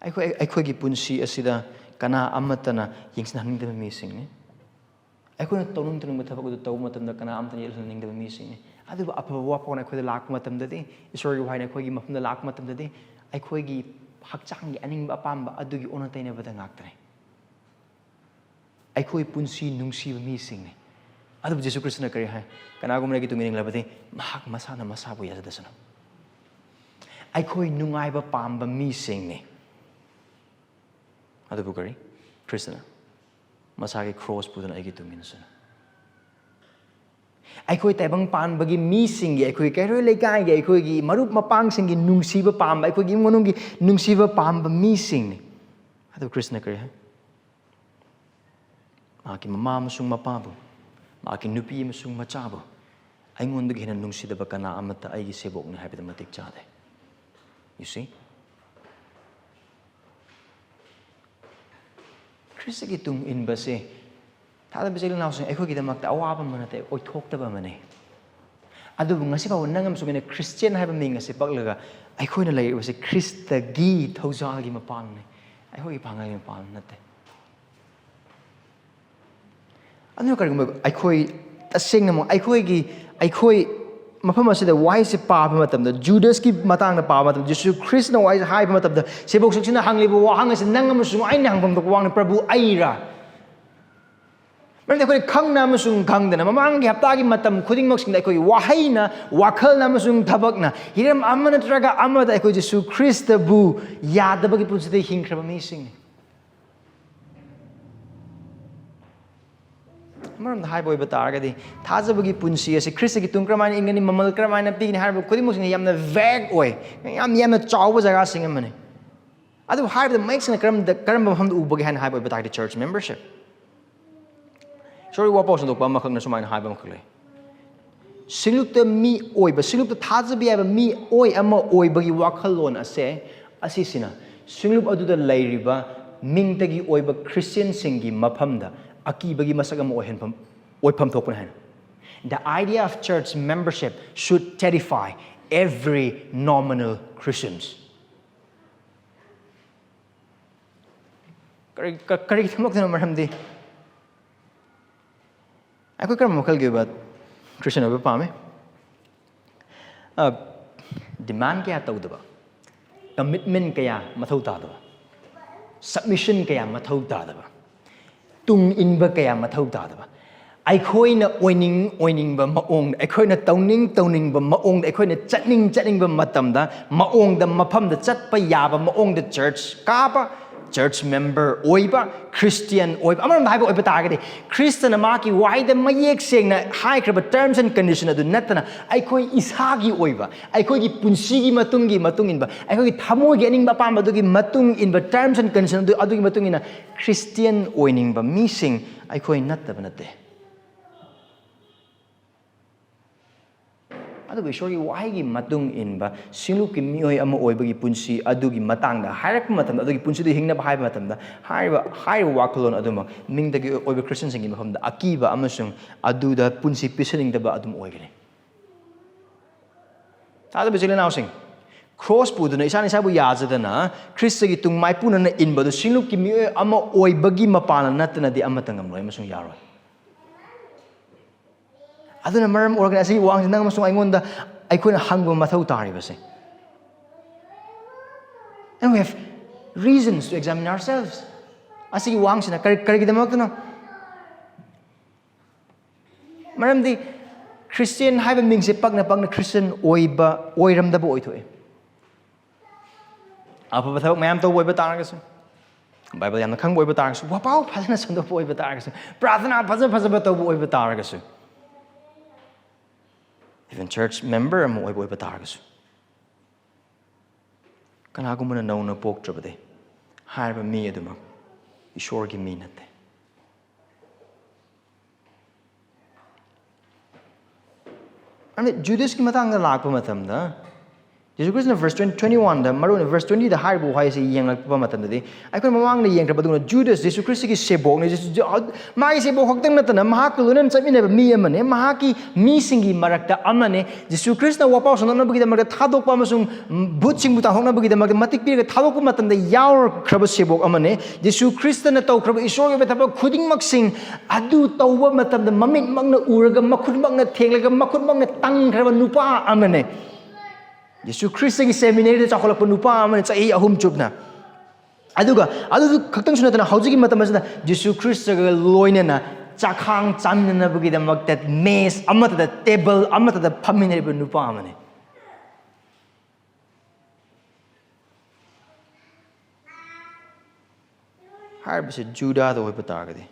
ꯑꯩꯈꯣꯏꯒꯤ ꯄꯨꯟꯁꯤ ꯑꯁꯤꯗ ꯀꯅꯥ ꯑꯃꯠꯇꯅ ꯌꯦꯡꯁꯤꯟꯍꯟꯅꯤꯡꯗꯕ ꯃꯤꯁꯤꯡꯅꯤ ꯑꯩꯈꯣꯏꯅ ꯇꯧꯅꯤꯡꯕ ꯊꯕꯛ ꯑꯗꯨ ꯇꯧꯕ ꯃꯇꯝꯗ ꯀꯅꯥ ꯑꯃꯠꯇꯅ ꯌꯦꯠꯍꯟꯅꯤꯡꯗꯕ ꯃꯤꯁꯤꯡꯅꯤ ꯑꯗꯨꯕꯨ ꯑꯐꯕ ꯋꯥꯐꯝ ꯑꯩꯈꯣꯏꯗ ꯂꯥꯛꯄ ꯃꯇꯝꯗꯗꯤ ꯏꯁꯣꯔꯒꯤ ꯋꯥꯍꯩꯅ ꯑꯩꯈꯣꯏꯒꯤ ꯃꯐꯝꯗ ꯂꯥꯛꯄ ꯃꯇꯝꯗꯗꯤ ꯑꯩꯈꯣꯏꯒꯤ ꯍꯛꯆꯥꯡꯒꯤ ꯑꯅꯤꯡꯕ ꯑꯄꯥꯝꯕ ꯑꯗꯨꯒꯤ ꯑꯣꯟꯅ ꯇꯩꯅꯕꯗ ꯉꯥꯛꯇꯅꯤ ꯑꯩꯈꯣꯏ ꯄꯨꯟꯁꯤ ꯅꯨꯡꯁꯤꯕ ꯃꯤꯁꯤꯡꯅꯤ ꯑꯗꯨꯕꯨ ꯖꯤꯁꯨ ꯈ꯭ꯔꯤꯁꯇꯅ ꯀꯔꯤ ꯍꯥꯏ ꯀꯅꯥꯒꯨꯝꯕꯅꯒꯤ ꯇꯨꯡ ꯏꯅꯤꯡꯂꯕꯗꯤ ꯃꯍꯥꯛ ꯃꯁꯥꯅ ꯃꯁꯥꯕꯨ ꯌꯥꯖꯗꯁꯅꯨ ꯑꯩꯈꯣꯏ ꯅꯨꯡꯉꯥꯏꯕ ꯄꯥꯝꯕ ꯃꯤꯁꯤꯡꯅꯤ ꯑꯗꯨꯕꯨ ꯀꯔꯤ ꯈ꯭ꯔꯤꯁꯇꯅ ꯃꯁꯥꯒꯤ ꯀ꯭ꯔꯣꯁ ꯄꯨꯗꯨꯅ ꯑꯩꯒꯤ ꯇꯨꯡ ꯏꯟꯅꯁꯅꯨ ꯑꯩꯈꯣꯏ ꯇꯥꯏꯕꯪ ꯄꯥꯟꯕꯒꯤ ꯃꯤꯁꯤꯡꯒꯤ ꯑꯩꯈꯣꯏ ꯀꯩꯔꯣꯏ ꯂꯩꯀꯥꯏꯒꯤ ꯑꯩꯈꯣꯏꯒꯤ ꯃꯔꯨꯞ ꯃꯄꯥꯡꯁꯤꯡꯒꯤ ꯅꯨꯡꯁꯤꯕ ꯄꯥꯝꯕ ꯑꯩꯈꯣꯏꯒꯤ ꯏꯃꯨꯡ ꯃꯅꯨꯡꯒꯤ ꯅꯨꯡꯁꯤꯕ ꯄꯥꯝꯕ ꯃꯤꯁꯤꯡꯅꯤ ꯑꯗꯨ ꯈ꯭ꯔꯤꯁꯇꯅ ꯀꯔꯤ ꯍꯥꯏ ꯃꯍꯥꯛꯀꯤ ꯃꯃꯥ ꯑꯃꯁꯨꯡ ꯃꯄꯥꯕꯨ ꯃꯍꯥꯛꯀꯤ ꯅꯨꯄꯤ ꯑꯃꯁꯨꯡ ꯃꯆꯥꯕꯨ ꯑꯩꯉꯣꯟꯗꯒꯤ ꯍꯦꯟꯅ ꯅꯨꯡꯁꯤꯗꯕ ꯀꯅꯥ ꯑꯃꯠꯇ ꯑꯩꯒꯤ ꯁꯦꯕꯣꯛꯅꯤ ꯍꯥꯏꯕꯗ ꯃꯇꯤꯛ ꯆꯥꯗꯦ You see? ꯈ꯭ꯔꯤꯁꯇꯒꯤ ꯇꯨꯡ ꯏꯟꯕꯁꯦ ꯊꯥꯖꯕ ꯏꯆꯤꯜ ꯏꯅꯥꯎꯁꯤꯡ ꯑꯩꯈꯣꯏꯒꯤꯗꯃꯛꯇ ꯑꯋꯥꯕ ꯑꯃ ꯅꯠꯇꯦ ꯑꯣꯏꯊꯣꯛꯇꯕ ꯑꯃꯅꯤ ꯑꯗꯨꯕꯨ ꯉꯁꯤ ꯐꯥꯎꯕ ꯅꯪ ꯑꯃꯁꯨꯡ ꯑꯩꯅ ꯈ꯭ꯔꯤꯁꯇꯤꯌꯟ ꯍꯥꯏꯕ ꯃꯤꯡ ꯑꯁꯤ ꯄꯛꯂꯒ ꯑꯩꯈꯣꯏꯅ ꯂꯩꯔꯤꯕꯁꯤ ꯈ꯭ꯔꯤꯁꯇꯒꯤ ꯊꯧꯖꯥꯜꯒꯤ ꯃꯄꯥꯟꯅꯤ ꯑꯩꯈꯣꯏꯒꯤ ꯄꯥꯡꯒꯜꯒꯤ ꯃꯄꯥꯟ ꯅꯠꯇꯦ ꯑꯗꯨꯅ ꯀꯔꯤꯒꯨꯝꯕ ꯑꯩꯈꯣꯏ ꯇꯁꯦꯡꯅ ꯑꯩꯈꯣꯏ ꯃꯐꯝ ꯑꯁꯤꯗ ꯋꯥꯍꯩꯁꯤ ꯄꯥꯕ ꯃꯇꯝꯗ ꯖꯨꯗꯁꯀꯤ ꯃꯇꯥꯡꯗ ꯄꯥꯕ ꯃꯇꯝꯗ ꯖꯤꯁꯨ ꯈ꯭ꯔꯤꯁꯅ ꯋꯥꯍꯩꯁꯤ ꯍꯥꯏꯕ ꯃꯇꯝꯗ ꯁꯦꯕꯣꯛꯁꯤꯡꯁꯤꯅ ꯍꯪꯂꯤꯕ ꯋꯥꯍꯪ ꯑꯁꯤ ꯅꯪ ꯑꯃꯁꯨꯡ ꯑꯩꯅ ꯍꯪꯐꯝ ꯊꯣꯛꯄ ꯋꯥꯍꯪꯅꯤ ꯄ꯭ꯔꯚꯨ ꯑꯩꯔꯥ ꯃꯔꯝꯗꯤ ꯑꯩꯈꯣꯏ ꯈꯪꯅ ꯑꯃꯁꯨꯡ ꯈꯪꯗꯅ ꯃꯃꯥꯡꯒꯤ ꯍꯞꯇꯥꯒꯤ ꯃꯇꯝ ꯈꯨꯗꯤꯡꯃꯛꯁꯤꯡꯗ ꯑꯩꯈꯣꯏ ꯋꯥꯍꯩꯅ ꯋꯥꯈꯜꯅ ꯑꯃꯁꯨꯡ ꯊꯕꯛꯅ ꯍꯤꯔꯝ ꯑꯃ ꯅꯠꯇ꯭ꯔꯒ ꯑꯃꯗ ꯑꯩꯈꯣꯏ ꯖꯤꯁꯨ ꯈ꯭ꯔꯤꯁꯇꯕꯨ ꯌꯥꯗꯕꯒꯤ ꯄꯨꯟꯁꯤꯗ ꯍꯤꯡꯈ꯭ꯔꯕ ꯃꯤꯁꯤꯡꯅꯤ ꯑꯃꯔꯣꯝꯗ ꯍꯥꯏꯕ ꯑꯣꯏꯕ ꯇꯥꯔꯒꯗꯤ ꯊꯥꯖꯕꯒꯤ ꯄꯨꯟꯁꯤ ꯑꯁꯤ ꯈ꯭ꯔꯤꯁꯇꯒꯤ ꯇꯨꯡ ꯀꯔꯝꯍꯥꯏꯅ ꯏꯟꯒꯅꯤ ꯃꯃꯜ ꯀꯔꯝꯍꯥꯏꯅ ꯄꯤꯒꯅꯤ ꯍꯥꯏꯔꯤꯕ ꯈꯨꯗꯤꯡꯃꯛꯁꯤꯡ ꯌꯥꯝꯅ ꯚꯦꯛ ꯑꯣꯏ ꯌꯥꯝꯅ ꯆꯥꯎꯕ ꯖꯒꯥꯁꯤꯡ ꯑꯃꯅꯤ ꯑꯗꯨꯕꯨ ꯍꯥꯏꯕꯗ ꯃꯌꯦꯛꯁꯤꯡꯅ ꯀꯔꯝꯕ ꯃꯐꯝꯗ ꯎꯕꯒꯦ ꯍꯥꯏꯅ ꯍꯥꯏꯕ ꯑꯣꯏꯕ ꯇꯥꯔꯒꯗꯤ ꯆꯔꯆ ꯃꯦꯝꯕꯔꯁꯤꯞ ꯏꯁꯣꯔꯒꯤ ꯋꯥꯄꯥꯎ ꯁꯟꯗꯣꯛꯄ ꯑꯃꯈꯛꯅ ꯁꯨꯃꯥꯏꯅ ꯍꯥꯏꯕ ꯑꯃꯈꯛ ꯂꯩ ꯁꯤꯡꯂꯨꯞꯇ ꯃꯤ ꯑꯣꯏꯕ ꯁꯤꯡꯂꯨꯞꯇ ꯊꯥꯖꯕ ꯌꯥꯕ ꯃꯤ ꯑꯃ ꯑꯣꯏꯕꯒꯤ ꯋꯥꯈꯜꯂꯣꯟ ꯑꯁꯤꯁꯤꯅ ꯁꯤꯡꯂꯨꯞ ꯑꯗꯨꯗ ꯂꯩꯔꯤꯕ ꯃꯤꯡꯇꯒꯤ ꯑꯣꯏꯕ ꯈ꯭ꯔꯤꯁꯇꯤꯌꯟꯁꯤꯡꯒꯤ ꯃꯐꯝꯗ ꯑꯀꯤꯕꯒꯤ ꯃꯁꯛ ꯑꯃ ꯑꯣꯏꯐꯝ ꯊꯣꯛꯄꯅꯤ ꯍꯥꯏꯅ The idea of church membership should terrify every nominal Christians. ꯀꯔꯤꯒꯤꯗꯃꯛꯇꯅꯣ ꯃꯔꯝꯗꯤ ꯑꯩꯈꯣꯏ ꯀꯔꯝꯕ ꯃꯈꯜꯒꯤ ꯑꯣꯏꯕ ꯈ꯭ꯔꯤꯁꯇꯤꯌꯟ ꯑꯣꯏꯕ ꯄꯥꯝꯃꯤ ꯗꯤꯃꯥꯟ ꯀꯌꯥ ꯇꯧꯗꯕ ꯀꯃꯤꯠꯃꯦꯟ ꯀꯌꯥ ꯃꯊꯧ ꯇꯥꯗꯕ ꯁꯕꯃꯤꯁꯟ ꯀꯌా ꯃꯊꯧ ꯇꯥꯗꯕ ꯇꯨꯡ ꯏꯟꯕ ꯀꯌా ꯃꯊꯧ ꯇꯥꯗꯕ ꯑꯩꯈꯣꯏꯅ ꯑꯣꯏꯅꯤꯡꯕ ꯃꯑꯣꯡꯗ ꯑꯩꯈꯣꯏꯅ ꯇꯧꯅꯤꯡꯕ ꯃꯑꯣꯡꯗ ꯑꯩꯈꯣꯏꯅ ꯆꯠꯅꯤꯡꯕ ꯃꯇꯝꯗ ꯃꯑꯣꯡꯗ ꯃꯐꯝꯗ ꯆꯠꯄ ꯌꯥꯕ ꯃꯑꯣꯡꯗ ꯆꯔꯆ ꯀꯥꯕ ꯆꯔꯆ ꯃꯦꯝꯕꯔ ꯑꯣꯏꯕ ꯈ꯭ꯔꯤꯁꯇꯤꯌꯟ ꯑꯣꯏꯕ ꯑꯃꯔꯣꯝꯗ ꯍꯥꯏꯕ ꯑꯣꯏꯕ ꯇꯥꯔꯒꯗꯤ ꯈ꯭ꯔꯤꯁꯇꯅ ꯃꯍꯥꯛꯀꯤ ꯋꯥꯍꯩꯗ ꯃꯌꯦꯛ ꯁꯦꯡꯅ ꯍꯥꯏꯈ꯭ꯔꯕ ꯇꯔꯝꯁ ꯑꯦꯟ ꯀꯟꯗꯤꯁꯟ ꯑꯗꯨ ꯅꯠꯇꯅ ꯑꯩꯈꯣꯏ ꯏꯁꯥꯒꯤ ꯑꯣꯏꯕ ꯑꯩꯈꯣꯏꯒꯤ ꯄꯨꯟꯁꯤꯒꯤ ꯃꯇꯨꯡ ꯏꯟꯕ ꯑꯩꯈꯣꯏꯒꯤ ꯊꯃꯣꯏꯒꯤ ꯑꯅꯤꯡꯕ ꯑꯄꯥꯝꯕ ꯑꯗꯨꯒꯤ ꯃꯇꯨꯡ ꯏꯟꯕ ꯇꯔꯝꯁ ꯑꯦꯟ ꯀꯟꯗꯤꯁꯟ ꯑꯗꯨꯒꯤ ꯃꯇꯨꯡ ꯏꯟꯅ ꯈ꯭ꯔꯤꯁꯇꯤꯌꯟ ꯑꯣꯏꯅꯤꯡꯕ ꯃꯤꯁꯤꯡ ꯑꯩꯈꯣꯏ ꯅꯠꯇꯕ ꯅꯠꯇꯦ ꯑꯗꯨꯕꯨ ꯏꯁꯣꯔꯒꯤ ꯋꯥꯍꯩꯒꯤ ꯃꯇꯨꯡ ꯏꯟꯕ ꯁꯤꯡꯂꯨꯞꯀꯤ ꯃꯤꯑꯣꯏ ꯑꯃ ꯑꯣꯏꯕꯒꯤ ꯄꯨꯟꯁꯤ ꯑꯗꯨꯒꯤ ꯃꯇꯥꯡꯗ ꯍꯥꯏꯔꯛꯄ ꯃꯇꯝꯗ ꯑꯗꯨꯒꯤ ꯄꯨꯟꯁꯤꯗꯨ ꯍꯤꯡꯅꯕ ꯍꯥꯏꯕ ꯃꯇꯝꯗ ꯍꯥꯏꯔꯤꯕ ꯋꯥꯈꯜꯂꯣꯟ ꯑꯗꯨꯃꯛ ꯃꯤꯡꯗꯒꯤ ꯑꯣꯏꯕ ꯈ꯭ꯔꯤꯁꯇ꯭ꯌꯥꯟꯁꯤꯡꯒꯤ ꯃꯐꯝꯗ ꯑꯀꯤꯕ ꯑꯃꯁꯨꯡ ꯑꯗꯨꯗ ꯄꯨꯟꯁꯤ ꯄꯤꯁꯟꯅꯤꯡꯗꯕ ꯑꯗꯨꯝ ꯑꯣꯏꯒꯅꯤ ꯇꯥꯗꯕ ꯏꯆꯤꯜ ꯏꯅꯥꯎꯁꯤꯡ ꯈ꯭ꯔꯣꯁ ꯄꯨꯗꯨꯅ ꯏꯁꯥꯅ ꯏꯁꯥꯕꯨ ꯌꯥꯖꯗꯅ ꯈ꯭ꯔꯤꯁꯇꯒꯤ ꯇꯨꯡ ꯃꯥꯏꯄꯨꯅꯅ ꯏꯟꯕꯗꯨ ꯁꯤꯡꯂꯨꯞꯀꯤ ꯃꯤꯑꯣꯏ ꯑꯃ ꯑꯣꯏꯕꯒꯤ ꯃꯄꯥꯟꯅ ꯅꯠꯇꯅꯗꯤ ꯑꯃꯠꯇ ꯉꯝꯂꯣꯏ ꯑꯃꯁꯨꯡ ꯌꯥꯔꯣꯏ ꯑꯗꯨꯅ ꯃꯔꯝ ꯑꯣꯏꯔꯒ ꯑꯁꯤꯒꯤ ꯋꯥꯍꯪꯁꯤ ꯅꯪ ꯑꯃꯁꯨꯡ ꯑꯩꯉꯣꯟꯗ ꯑꯩꯈꯣꯏꯅ ꯍꯪꯕ ꯃꯊꯧ ꯇꯥꯔꯤꯕꯁꯦ and we have reasons to examine ourselves ꯑꯁꯤꯒꯤ ꯋꯥꯍꯪꯁꯤꯅ ꯀꯔꯤꯒꯤꯗꯃꯛꯇꯅꯣ ꯃꯔꯝꯗꯤ ꯈ꯭ꯔꯤꯁꯇꯤꯌꯟ ꯍꯥꯏꯕ ꯃꯤꯡꯁꯦ ꯄꯛꯅ ꯈ꯭ꯔꯤꯁꯇꯤꯌꯟ ꯑꯣꯏꯔꯝꯗꯕ ꯑꯣꯏꯊꯣꯛꯑꯦ ꯑꯐꯕ ꯊꯕꯛ ꯃꯌꯥꯝ ꯇꯧꯕ ꯑꯣꯏꯕ ꯇꯥꯔꯒꯁꯨ ꯕꯥꯏꯕꯜ ꯌꯥꯝꯅ ꯈꯪꯕ ꯑꯣꯏꯕ ꯇꯥꯔꯒꯁꯨ ꯋꯥꯄꯥꯎ ꯐꯖꯅ ꯁꯟꯗꯣꯛꯄ ꯑꯣꯏꯕ ꯇꯥꯔꯒꯁꯨ ꯄ꯭ꯔꯥꯊꯅꯥ ꯐꯖꯕ ꯇꯧꯕ ꯑꯣꯏꯕ ꯇꯥꯔꯒꯁꯨ even church member ꯑꯃ ꯑꯣꯏꯕ ꯇꯥꯔꯒꯁꯨ ꯀꯅꯥꯒꯨꯝꯕꯅ ꯅꯧꯅ ꯄꯣꯛꯇ꯭ꯔꯕꯗꯤ ꯍꯥꯏꯔꯤꯕ ꯃꯤ ꯑꯗꯨꯃꯛ ꯏꯁꯣꯔꯒꯤ ꯃꯤ ꯅꯠꯇꯦ ꯖꯨꯗꯁꯀꯤ ꯃꯇꯥꯡꯗ ꯂꯥꯛꯄ ꯃꯇꯝꯗ ꯖꯤꯁꯨ ꯈ꯭ꯔꯤꯁꯇꯅ verse 21ꯗ ꯃꯔꯨꯑꯣꯏꯅ verse 20ꯗ ꯍꯥꯏꯔꯤꯕ ꯋꯥꯍꯩꯁꯤ ꯌꯦꯡꯂꯛꯄ ꯃꯇꯝꯗꯗꯤ ꯑꯩꯈꯣꯏ ꯃꯃꯥꯡꯗ ꯌꯦꯡꯈ꯭ꯔꯕ ꯑꯗꯨꯒ ꯖꯨꯗꯁ ꯖꯤꯁꯨ ꯈ꯭ꯔꯤꯁꯇꯒꯤ ꯁꯦꯕꯣꯛꯅꯤ ꯃꯥꯒꯤ ꯁꯦꯕꯣꯛ ꯈꯛꯇꯪ ꯅꯠꯇꯅ ꯃꯍꯥꯛꯀ ꯂꯣꯏꯅꯅ ꯆꯠꯃꯤꯟꯅꯕ ꯃꯤ ꯑꯃꯅꯦ ꯃꯍꯥꯛꯀꯤ ꯃꯤꯁꯤꯡꯒꯤ ꯃꯔꯛꯇ ꯑꯃꯅꯦ ꯖꯤꯁꯨ ꯈ꯭ꯔꯤꯁꯇꯅ ꯋꯥꯄꯥꯎ ꯁꯟꯗꯣꯛꯅꯕꯒꯤꯗꯃꯛꯇ ꯊꯥꯗꯣꯛꯄ ꯑꯃꯁꯨꯡ ꯚꯨꯠꯁꯤꯡꯕꯨ ꯇꯥꯟꯊꯣꯛꯅꯕꯒꯤꯗꯃꯛꯇ ꯃꯇꯤꯛ ꯄꯤꯔꯒ ꯊꯥꯗꯣꯛꯄ ꯃꯇꯝꯗ ꯌꯥꯎꯔꯛꯈ꯭ꯔꯕ ꯁꯦꯕꯣꯛ ꯑꯃꯅꯦ ꯖꯤꯁꯨ ꯈ꯭ꯔꯤꯁꯇꯅ ꯇꯧꯈ꯭ꯔꯕ ꯏꯁꯣꯔꯒꯤ ꯑꯣꯏꯕ ꯊꯕꯛ ꯈꯨꯗꯤꯡꯃꯛꯁꯤꯡ ꯑꯗꯨ ꯇꯧꯕ ꯃꯇꯝꯗ ꯃꯃꯤꯠꯃꯛꯅ ꯎꯔꯒ ꯃꯈꯨꯠꯃꯛꯅ ꯊꯦꯡꯂꯒ ꯃꯈꯨꯠꯃꯛꯅ ꯇꯪꯈ꯭ꯔꯕ ꯅꯨꯄꯥ ꯑꯃꯅꯦ ꯌꯦꯁꯨ ꯈ꯭ꯔꯤꯁꯇꯒꯤ ꯁꯦꯃꯤꯅꯦꯔꯤꯗ ꯆꯥꯎꯈꯠꯂꯛꯄ ꯅꯨꯄꯥ ꯑꯃꯅ ꯆꯍꯤ 3 ꯆꯨꯞꯅ ꯑꯗꯨꯒ ꯑꯗꯨ ꯈꯛꯇꯪꯁꯨ ꯅꯠꯇꯅ ꯍꯧꯖꯤꯛꯀꯤ ꯃꯇꯝ ꯑꯁꯤꯗ ꯌꯦꯁꯨ ꯈ꯭ꯔꯤꯁꯇꯒ ꯂꯣꯏꯅꯅ ꯆꯥꯈꯥꯡ ꯆꯥꯃꯤꯟꯅꯅꯕꯒꯤꯗꯃꯛꯇ ꯃꯦꯁ ꯑꯃꯠꯇꯗ ꯇꯦꯕꯜ ꯑꯃꯠꯇꯗ ꯐꯝꯃꯤꯟꯅꯔꯤꯕ ꯅꯨꯄꯥ ꯑꯃꯅꯦ ꯍꯥꯏꯔꯤꯕꯁꯤ ꯖꯨꯗꯥꯗ ꯑꯣꯏꯕ ꯇꯥꯔꯒꯗꯤ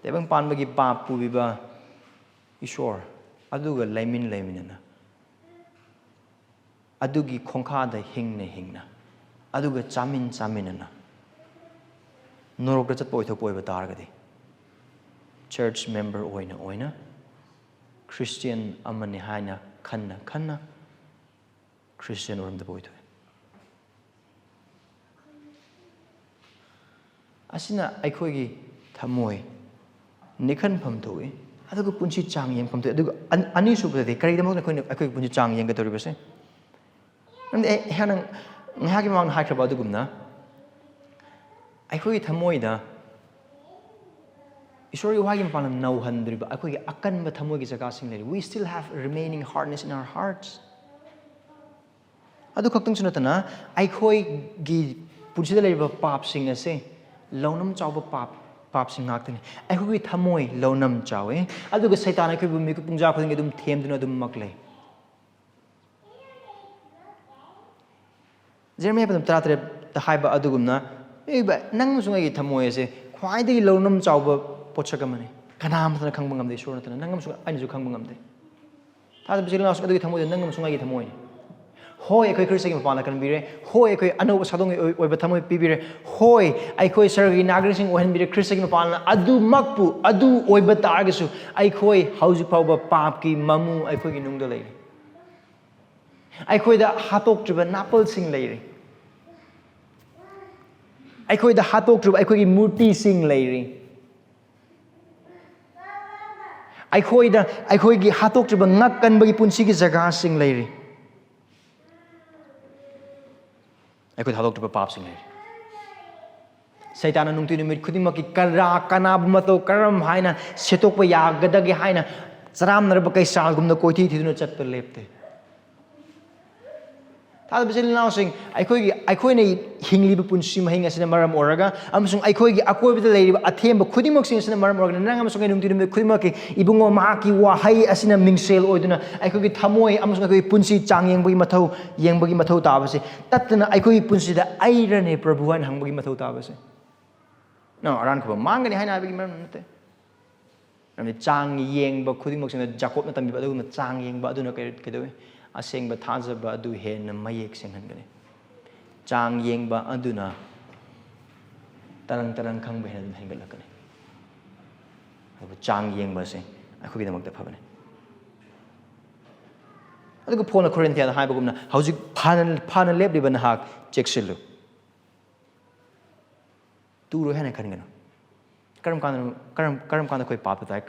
ꯇꯥꯏꯕꯪ ꯄꯥꯟꯕꯒꯤ ꯄꯥꯞ ꯄꯨꯕꯤꯕ ꯏꯁꯣꯔ ꯑꯗꯨꯒ ꯂꯩꯃꯤꯟꯅꯅ ꯑꯗꯨꯒꯤ ꯈꯣꯡꯈꯥꯗ ꯍꯤꯡꯅ ꯑꯗꯨꯒ ꯆꯥꯃꯤꯟꯅꯅ ꯅꯣꯔꯣꯛꯇ ꯆꯠꯄ ꯑꯣꯏꯊꯣꯛꯄ ꯑꯣꯏꯕ ꯇꯥꯔꯒꯗꯤ ꯆꯔꯆ ꯃꯦꯝꯕꯔ ꯑꯣꯏꯅ ꯈ꯭ꯔꯤꯁꯇꯤꯌꯟ ꯑꯃꯅꯤ ꯍꯥꯏꯅ ꯈꯟꯅ ꯈ꯭ꯔꯤꯁꯇꯤꯌꯟ ꯑꯣꯏꯔꯝꯗꯕ ꯑꯣꯏꯊꯣꯛꯏ ꯑꯁꯤꯅ ꯑꯩꯈꯣꯏꯒꯤ ꯊꯃꯣꯏ ꯅꯤꯈꯟꯐꯝ ꯊꯣꯛꯏ ꯑꯗꯨꯒ ꯄꯨꯟꯁꯤ ꯆꯥꯡ ꯌꯦꯡꯐꯝ ꯊꯣꯛꯏ ꯑꯗꯨꯒ ꯑꯅꯤꯁꯨꯕꯗꯗꯤ ꯀꯔꯤꯒꯤꯗꯃꯛꯇ ꯑꯩꯈꯣꯏꯒꯤ ꯄꯨꯟꯁꯤ ꯆꯥꯡ ꯌꯦꯡꯒꯗꯧꯔꯤꯕꯁꯦ ꯃꯔꯝꯗꯤ ꯑꯩꯍꯥꯛꯅ ꯉꯥꯏꯍꯥꯛꯀꯤ ꯃꯃꯥꯡꯗ ꯍꯥꯏꯈ꯭ꯔꯕ ꯑꯗꯨꯒꯨꯝꯅ ꯑꯩꯈꯣꯏꯒꯤ ꯊꯃꯣꯏꯗ ꯏꯁꯣꯔꯒꯤ ꯋꯥꯍꯩꯒꯤ ꯃꯄꯥꯟꯅ ꯅꯧꯍꯟꯗ꯭ꯔꯤꯕ ꯑꯩꯈꯣꯏꯒꯤ ꯑꯀꯟꯕ ꯊꯃꯣꯏꯒꯤ ꯖꯒꯥꯁꯤꯡ ꯂꯩꯔꯤ we still have remaining hardness in our hearts ꯑꯗꯨ ꯈꯛꯇꯪꯁꯨ ꯅꯠꯇꯅ ꯑꯩꯈꯣꯏꯒꯤ ꯄꯨꯟꯁꯤꯗ ꯂꯩꯔꯤꯕ ꯄꯥꯞꯁꯤꯡ ꯑꯁꯦ ꯂꯧꯅꯝ ꯆꯥꯎꯕ ꯄꯥꯞꯁꯤꯡ ꯉꯥꯛꯇꯅꯤ ꯑꯩꯈꯣꯏꯒꯤ ꯊꯃꯣꯏ ꯂꯧꯅꯝ ꯆꯥꯎꯋꯦ ꯑꯗꯨꯒ ꯁꯩꯇꯥꯟ ꯑꯩꯈꯣꯏꯕꯨ ꯃꯤꯀꯨꯞ ꯄꯨꯡꯖꯥ ꯈꯨꯗꯤꯡꯒꯤ ꯑꯗꯨꯝ ꯊꯦꯝꯗꯨꯅ ꯑꯗꯨꯝ ꯃꯛꯂꯩ ꯖꯦꯔꯦꯃꯤꯌꯥ 13:3ꯗ ꯍꯥꯏꯕ ꯑꯗꯨꯒꯨꯝꯅ ꯅꯪ ꯑꯃꯁꯨꯡ ꯑꯩꯒꯤ ꯊꯃꯣꯏ ꯑꯁꯦ ꯈ꯭ꯋꯥꯏꯗꯒꯤ ꯂꯧꯅꯝ ꯆꯥꯎꯕ ꯄꯣꯠꯁꯛ ꯑꯃꯅꯤ ꯀꯅꯥꯝꯇꯅ ꯈꯪꯕ ꯉꯝꯗꯦ ꯏꯁꯣꯔ ꯅꯠꯇꯅ ꯅꯪ ꯑꯃꯁꯨꯡ ꯑꯩꯅꯁꯨ ꯈꯪꯕ ꯉꯝꯗꯦ ꯊꯥꯖꯕ ꯑꯗꯨꯒꯤ ꯊꯃꯣꯏꯗ ꯅꯪ ꯑꯃꯁꯨꯡ ꯑꯩꯒꯤ ꯊꯃꯣꯏꯅꯤ ꯍꯣꯏ ꯑꯩꯈꯣꯏ ꯈ꯭ꯔꯤꯁꯇꯒꯤ ꯃꯄꯥꯟꯗ ꯀꯟꯕꯤꯔꯦ ꯍꯣꯏ ꯑꯩꯈꯣꯏ ꯑꯅꯧꯕ ꯁꯥꯗꯣꯡꯒꯤ ꯑꯣꯏꯕ ꯊꯃꯣꯏ ꯄꯤꯕꯤꯔꯦ ꯍꯣꯏ ꯑꯩꯈꯣই ꯁꯔꯒꯤ ꯅꯥꯒꯔꯤꯛꯁꯤꯡ ꯑꯣꯏꯍꯟꯕꯤꯔꯦ ꯈ꯭ꯔꯤꯁꯇꯒꯤ ꯃꯄꯥꯟꯗ ꯑꯗꯨꯃꯛꯄꯨ ꯑꯗꯨ ꯑꯣꯏꯕ ꯇꯥꯔꯒꯁꯨ ꯑꯩꯈꯣꯏ ꯍꯧꯖꯤꯛ ꯐꯥꯎꯕ ꯄꯥꯞꯀꯤ ꯃꯃꯨ ꯑꯩꯈꯣꯏꯒꯤ ꯅꯨꯡꯗ ꯂꯩꯔꯤ ꯑꯩꯈꯣꯏꯗ ꯍꯥꯠꯇꯣꯛꯇ꯭ꯔꯤꯕ ꯅꯥꯄꯜꯁꯤꯡ ꯂꯩꯔꯤ ꯑꯩꯈꯣꯏꯗ ꯍꯥꯠꯇꯣꯛꯇ꯭ꯔꯤꯕ ꯑꯩꯈꯣꯏꯒꯤ ꯃꯨꯔꯇꯤꯁꯤꯡ ꯂꯩꯔꯤ ꯑꯩꯈꯣꯏꯗ ꯑꯩꯈꯣꯏꯒꯤ ꯍꯥꯠꯇꯣꯛꯇ꯭ꯔꯤꯕ ꯉꯛ ꯀꯟꯕꯒꯤ ꯄꯨꯟꯁꯤꯒꯤ ꯖꯒꯥꯁꯤꯡ ꯂꯩꯔꯤ ꯑꯩꯈꯣꯏꯗ ꯍꯥꯠꯇꯣꯛꯇ꯭ꯔꯤꯕ ꯄꯥꯞꯁꯤꯡ ꯂꯩꯔꯤ ꯁꯩꯇꯥꯟꯅ ꯅꯨꯡꯇꯤ ꯅꯨꯃꯤꯠ ꯈꯨꯗꯤꯡꯃꯛꯀꯤ ꯀꯅꯥꯕꯨ ꯃꯇꯧ ꯀꯔꯝ ꯍꯥꯏꯅ ꯁꯦꯠꯇꯣꯛꯄ ꯌꯥꯒꯗꯒꯦ ꯍꯥꯏꯅ ꯆꯔꯥꯝꯅꯔꯕ ꯀꯩꯁꯥꯜꯒꯨꯝꯅ ꯀꯣꯏꯊꯤ ꯊꯤꯗꯨꯅ ꯆꯠꯄ ꯂꯦꯞꯇꯦ ꯊꯥꯖꯕ ꯏꯆꯤꯜ ꯏꯅꯥꯎꯁꯤꯡ ꯑꯩꯈꯣꯏꯅ ꯍꯤꯡꯂꯤꯕ ꯄꯨꯟꯁꯤ ꯃꯍꯤꯡ ꯑꯁꯤꯅ ꯃꯔꯝ ꯑꯣꯏꯔꯒ ꯑꯃꯁꯨꯡ ꯑꯩꯈꯣꯏꯒꯤ ꯑꯀꯣꯏꯕꯗ ꯂꯩꯔꯤꯕ ꯑꯊꯦꯝꯕ ꯈꯨꯗꯤꯡꯃꯛꯁꯤꯡ ꯑꯁꯤꯅ ꯃꯔꯝ ꯑꯣꯏꯔꯒ ꯅꯪ ꯑꯃꯁꯨꯡ ꯑꯩ ꯅꯨꯡꯇꯤ ꯅꯨꯃꯤꯠ ꯈꯨꯗꯤꯡꯃꯛꯀꯤ ꯏꯕꯨꯡꯉꯣ ꯃꯍꯥꯛꯀꯤ ꯋꯥꯍꯩ ꯑꯁꯤꯅ ꯃꯤꯡꯁꯦꯜ ꯑꯣꯏꯗꯨꯅ ꯑꯩꯈꯣꯏꯒꯤ ꯊꯃꯣꯏ ꯑꯃꯁꯨꯡ ꯑꯩꯈꯣꯏꯒꯤ ꯄꯨꯟꯁꯤ ꯆꯥꯡ ꯌꯦꯡꯕꯒꯤ ꯃꯊꯧ ꯇꯥꯕꯁꯦ ꯇꯠꯇꯅ ꯑꯩꯈꯣꯏꯒꯤ ꯄꯨꯟꯁꯤꯗ ꯑꯩꯔꯅꯦ ꯄ꯭ꯔꯚꯨ ꯍꯥꯏꯅ ꯍꯪꯕꯒꯤ ꯃꯊꯧ ꯇꯥꯕꯁꯦ ꯑꯔꯥꯟꯈꯕ ꯃꯥꯡꯒꯅꯤ ꯍꯥꯏꯅ ꯍꯥꯏꯕꯒꯤ ꯃꯔꯝ ꯅꯠꯇꯦ ꯃꯔꯝꯗꯤ ꯆꯥꯡ ꯌꯦꯡꯕ ꯈꯨꯗꯤꯡꯃꯛꯁꯤꯡꯗ ꯖꯥꯀꯣꯕꯅ ꯇꯝꯕꯤꯕ ꯑꯗꯨꯒꯨꯝꯅ ꯆꯥꯡ ꯌꯦꯡꯕ ꯑꯗꯨꯅ ꯀꯩꯗꯧꯏ ꯑꯁꯦꯡꯕ ꯊꯥꯖꯕ ꯑꯗꯨ ꯍꯦꯟꯅ ꯃꯌꯦꯛ ꯁꯦꯡꯍꯟꯒꯅꯤ ꯆꯥꯡ ꯌꯦꯡꯕ ꯑꯗꯨꯅ ꯇꯔꯪ ꯈꯪꯕ ꯍꯦꯟꯅ ꯑꯗꯨꯝ ꯍꯦꯟꯒꯠꯂꯛꯀꯅꯤ ꯑꯗꯨꯕꯨ ꯆꯥꯡ ꯌꯦꯡꯕ ꯑꯁꯦ ꯑꯩꯈꯣꯏꯒꯤꯗꯃꯛꯇ ꯐꯕꯅꯤ ꯑꯗꯨꯒ ꯄꯣꯜꯅ ꯀꯣꯔꯤꯟꯊꯤꯌꯥꯗ ꯍꯥꯏꯕꯒꯨꯝꯅ ꯍꯧꯖꯤꯛ ꯐꯥꯅ ꯂꯦꯞꯂꯤꯕ ꯅꯍꯥꯛ ꯆꯦꯛꯁꯤꯜꯂꯨ ꯇꯨꯔꯣꯏ ꯍꯥꯏꯅ ꯈꯟꯒꯅꯨ ꯀꯔꯝ ꯀꯥꯟꯗ ꯑꯩꯈꯣꯏ ꯄꯥꯞꯇ ꯇꯥꯏ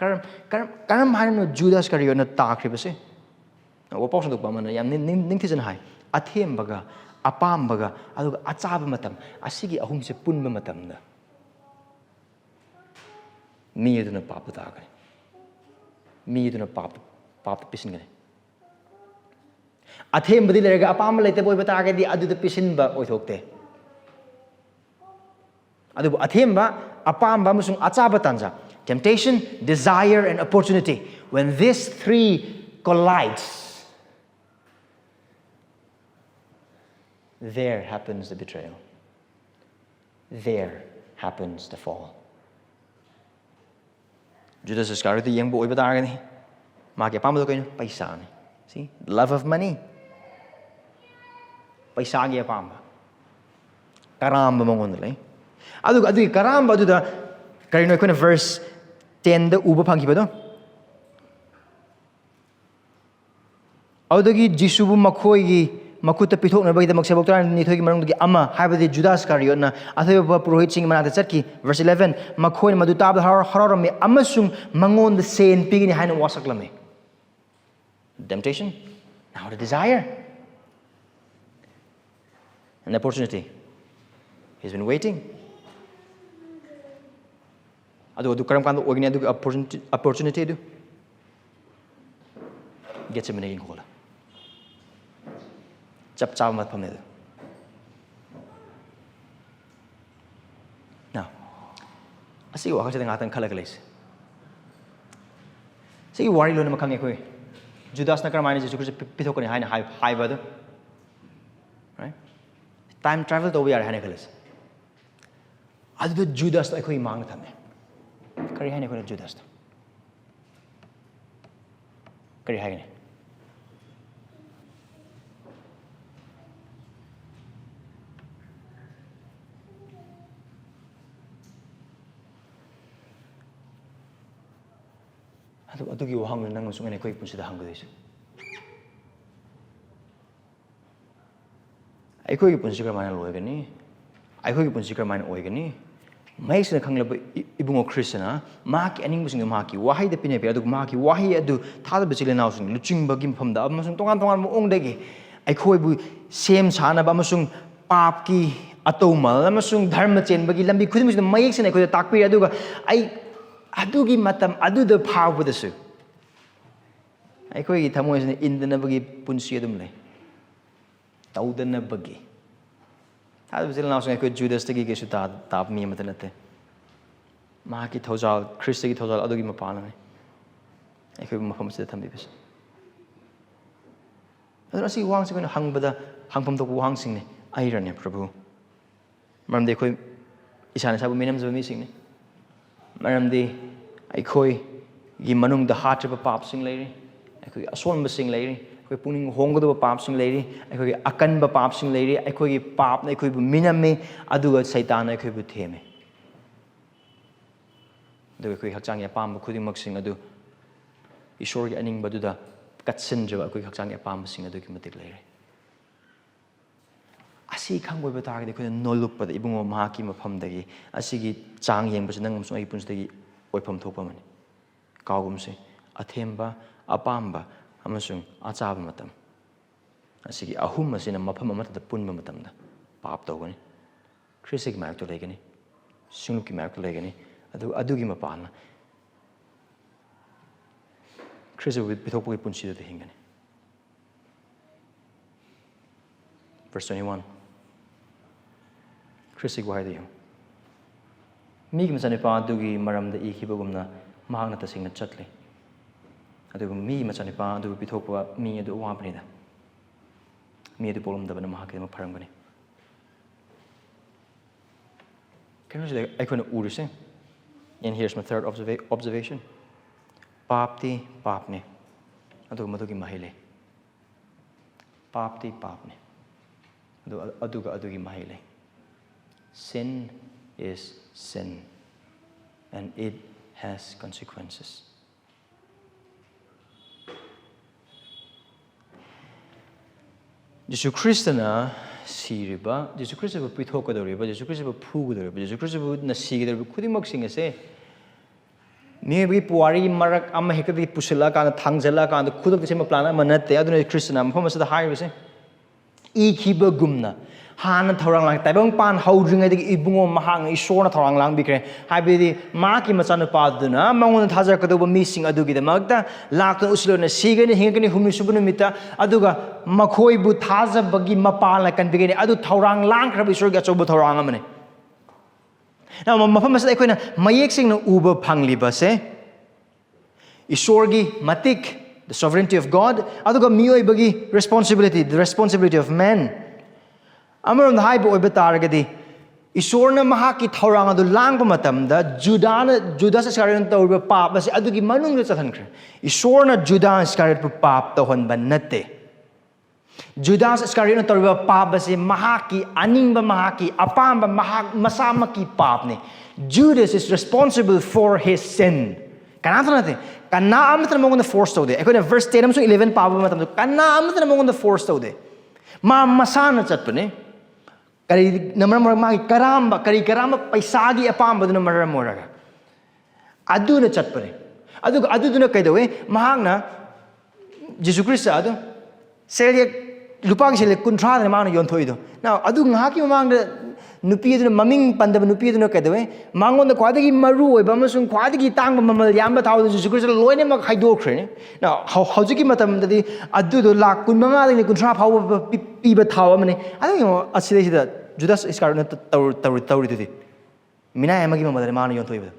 ꯀꯔꯝ ꯍꯥꯏꯅ ꯖꯨꯗꯥꯁ ꯀꯔꯤꯌꯣꯠꯅ ꯇꯥꯈ꯭ꯔꯤꯕꯁꯦ ꯋꯥꯄꯥꯎ ꯁꯟꯗꯣꯛꯄ ꯑꯃꯅ ꯌꯥꯝ ꯅꯤꯡꯊꯤꯖꯅ ꯍꯥꯏ ꯑꯊꯦꯝꯕꯒ ꯑꯄꯥꯝꯕꯒ ꯑꯗꯨꯒ ꯑꯆꯥꯕ ꯃꯇꯝ ꯑꯁꯤꯒꯤ ꯑꯍꯨꯝꯁꯦ ꯄꯨꯟꯕ ꯃꯇꯝꯗ ꯃꯤ ꯑꯗꯨꯅ ꯄꯥꯞꯇ ꯇꯥꯒꯅꯤ ꯃꯤ ꯑꯗꯨꯅ ꯄꯥꯞꯇ ꯄꯤꯁꯤꯟꯒꯅꯤ ꯑꯊꯦꯝꯕꯗꯤ ꯂꯩꯔꯒ ꯑꯄꯥꯝꯕ ꯂꯩꯇꯕ ꯑꯣꯏꯕ ꯇꯥꯔꯒꯗꯤ ꯑꯗꯨꯗ ꯄꯤꯁꯤꯟꯕ ꯑꯣꯏꯊꯣꯛꯇꯦ ꯑꯗꯨꯕꯨ ꯑꯊꯦꯝꯕ ꯑꯄꯥꯝꯕ ꯑꯃꯁꯨꯡ ꯑꯆꯥꯕ ꯇꯥꯟꯖꯥ temptation, desire and opportunity when these three collides there happens the betrayal there happens the fall Judas Iscariot yengbo oiba taragani magi apamado kaino paisa ni see love of money paisa gi apamba karamba mongon lei adu karamba adu da karino koina verse 10 da uba phangibado adagi jisubu makhoigi makutta pithoknabagidamak seboktar nithoigi manungdagi ama haibadi Judas Iscariotna athoiba purohit sing manata chatki verse 11 makhoina madu tabda hararami amasung mangonda sen pigini haina wasaklame temptation now the desire an opportunity he's been waiting adu karam kanda ogini adu opportunity do gets him in kola chap chap mat phamne do now asi wa khase ngatan khala galais sei wari lo na makhang ekoi Judas na karamani jesu Christ pithokani haina hai badu right time travel to we are haina galas adu Judas ekoi mang thame kari haina ko Judas kari haina adugi wahang nang sung ene koi punsida hangdais aikoi gi punsi kramana loigani aikoi gi punsi kramana oigani maisna khanglaba ibungo Krishna ma ki aning busing ma ki wahai da pine pe adu ma ki wahi adu thada bachile naw sung luching bagi mpham da amasung tongan tongan mo ong dagi aikoi bu sem chana ba amasung pap ki atoma amasung dharma chen bagi lambi khudum sina mayek sina aikoi takpi aduga ai adugi matam aduda phawbudasu aikoi gi thamoisna indanabagi punsi adum lei taudanabagi adu zil naw aikoi Judas tagi ge su ta mi matanate ma ki thojal Christ gi thojal adugi mapana ne aikoi mafam se thambi bes adu asi wang se kona hangbada hangpam to wang sing ne airane prabhu maram de koi isana sabu menam zami sing ne maramdi aikoi gi manung da hatriba pap sing leiri aikoi asonba sing leiri aikoi puning honggodo pap sing leiri aikoi akan ba pap sing leiri aikoi gi pap na aikoi bu miname aduga saitan aikoi bu theme do aikoi hakchang ya pam khuding mak sing adu ishor gi aning ba du da katsin jo aikoi hakchang ya pam sing adu gi matik leiri asi khangoi ba targade khoi noluk pa ibungo mahaki mafamdagi asigi chang yengbase nangam sung ai punsdagi oipham thokpa mani kaugumse athemba apamba amasung achaba matam asigi ahum asina mafam amata punba matamda pap tawgani Christ gi mark to legani sunglup ki mark to legani adugi mapana Christ with bithokpo gi punsi de hingani verse 21 Christ gi wahai mi gi machani pa adugi maramda ikhibagumna mahangna tasingna chatli adugu mi machani pa adugu bithokpa mi adu wapnida mi adu polum dabana mahake ma pharamgani can you say I couldn't urise and here's my third observation papti papne adugu madugi mahile papti papne adugi mahile sin is sin and it has consequences Jesu Christana siriba, Jesu Christu pithokodoriba, Jesu Christu phugodoriba, Jesu Christu na sigidoriba khudimok sing ase maybe puari marak ama hekadi pusila kana thangjala kana khudok sema plana manate aduna Christana mafam asada haibase I khiba gumna hana thorang lang taibang pan haudringai dagi ibungo mahang isona thorang lang bikre haibidi maki machana paduna mangon thaja kadoba missing adugi da magda lakta uslona sigani hingani humi subunu mita aduga makhoi bu thaja bagi mapala kan bigani adu thorang lang khrabi sorga chobu thorang amane na mafam asada ekoina mayek sing na uba phangliba se isorgi matik the sovereignty of God aduga miyoi bagi responsibility the responsibility of man Amaram the high boy betaragadi Isorna mahaki taurang adu lang pamatamda Judas Iscariot tawba pap basi adugi manung na sathankre Isorna Judas Iscariot pap tawhan banate Judas Iscariot tawba pap basi mahaki aning ba mahaki apam ba mahak masama ki pap ni Judas is responsible for his sin kanata natin kana amatan mo ngona force tawde eko na verse 10 so 11 pap matamdo kana amatan mo ngona force tawde ma masana chatpane Kari namar magi karamba paisagi apamba duna maramoraga adu na chatpare adu duna kaidawe mahangna Jesus Christ adu selye lupa gi sele kuntra na mana yonthoido now adu ngaki mamangda nupi duna maming pandaba nupi duna kaidawe mangon da kwadagi maru oiba amasung kwadagi tangba mamal yamba thawda Jesus Christ loine mak haidokre ne now hojiki matam dadi adu do lak kun manga ding kuntra phaw piba thaw amane adu asile Judas Iscariot tawri mina amagi mamadare mana yonthoiba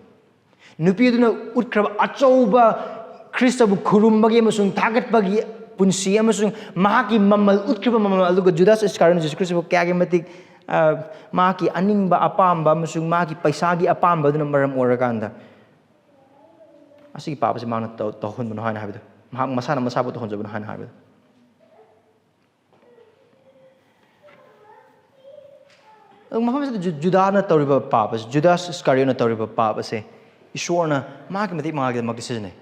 nupi duna utkraba achouba Christabu khurumbagi amasung thagatbagi punsi amasung mahaki mamal utkraba mamal aluga Judas Iscariot Jesus Christ kya matik mahaki aningba apamba amasung mahaki paisagi apamba duna maram orakanda asigi papa se mana tohon bano hana habido mahak masana masabu tohon jabano hana habido Muhammad Judas na tawriba papas Judas Iscariot na tawriba papas Isorna maki matik mga mag-decision eh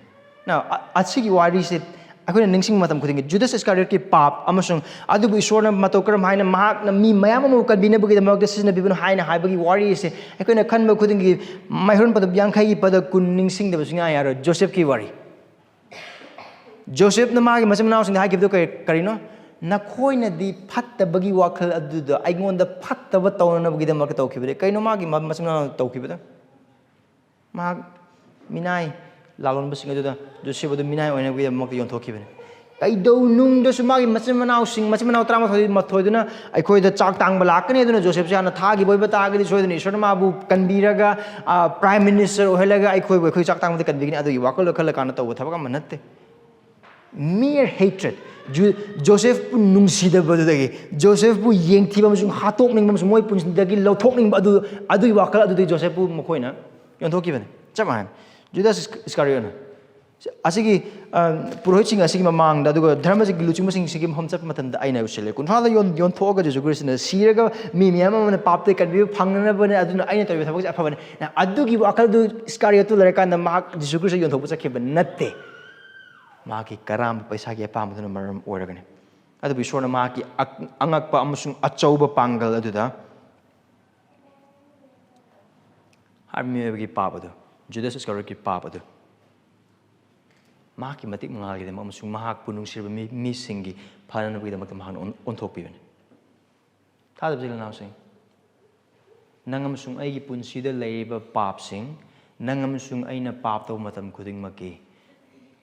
now atsigi wari se ako na ningsing matam kuting Judas Iscariot ki pap amasung adubu Isorna matokram haina mahak na mi mayam mo kadbina bagi mag-decision na bibino haina hai bagi wari se ako na kan mo kuting ki mayroon pa yang kai pada kun ningsing de basinga yaro Joseph ki wari Joseph na maki masam na using hai kibdo karino Nakoy na di patta bagi wakal aduda ay ngonda patta ba taw na bagi da marka taw kibede kay no magi masam na taw kibede mag minay lalon basing aduda Joseph adu minay oina bagi da marka yon taw kibede kay do nung do sumagi masam na using masam na trama thoi mathoi duna ay koy da chak tang balakane duna Joseph siya na thagi boy ba tagi di soy duna isor ma bu kanbiraga prime minister ohelaga ay koy chak tang ba kanbigini adu wakal khala kana taw thabaka manatte mere hatred Joseph pu nungsida badudagi Joseph pu yengthiba masung hatok ning masung moi pun dagi lauthok ning adu wakal adu Joseph pu makoina yontoki bane chama Judas Iscariot asigi purohit sing asigi mamang da duga dharma ji luching sing sigim homchap matan da aina usele kun hala yon thoga Jesus Christ na siraga mi miyam man papte kan bi phangna bane aduna aina tawi thabak afa bane na adu gi wakal du Iscariot lare kan da mak Jesus Christ yon thobu chakhe ban natte Maki karam paisa ki apam duna maram oragani adu bi sorna maki angak pa amusung achouba pangal aduda harmi gi papadu Judas Iscariot ki papadu maki matik mangal gi amusung mahak punung sirba mi singi phanan bi da mak mahan onthok pi bani thadab jil naw sing nangam sung ai gi punsida leiba pap sing nangam sung aina pap to matam khuding maki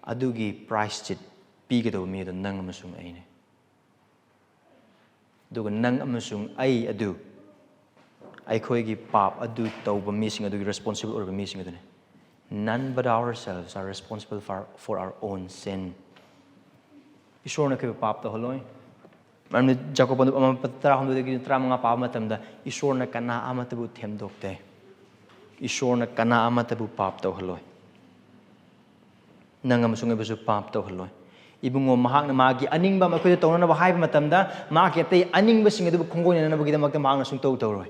adugi price chit pigado mi do nang amasung ai ne duga nang amasung ai adu ai khoi gi pap adu tawba mi sing adu responsible or mi sing adu ne none but ourselves are responsible for our own sin Isorna ke pap to holoi man Jacob anu am patra hom de tra mga pa matam da Isorna kana amatabu them dokte Isorna kana amatabu pap to holoi nangam sungai basu pap to holoi ibungo mahak na magi aning ba makoy to na ba hai matamda maki ate aning ba sing adu khongoi na ba gida mak mahak na sung to roi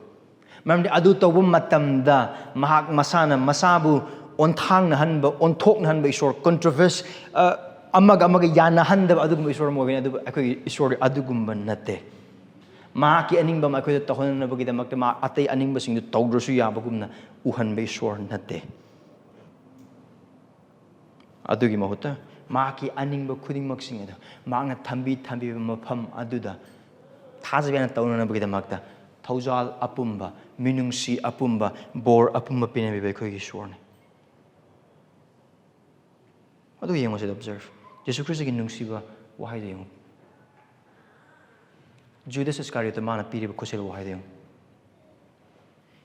mamdi adu to bum matamda mahak masana masabu on thang na han ba on thok na han ba isor controversy amaga yanahandaba adugumba isor mo gani adu akoi isor adugumba natte ma ki aningba ma akoi tahonabagi damakta ma atay aningba sing tawdrasu yabagumna uhanba isor natte adugi mahuta ma ki aningba khudingmak sing adu maangna thambi mafam aduda thajabena tawnanabagi damakta thawjal apumba minungsi apumba bor apumba pinabi bai khoi isor ne adu yengo se observe Jesus Christ again nungsiba wahai deyong Judas Iscariot mana piri ba kusel wahai deyong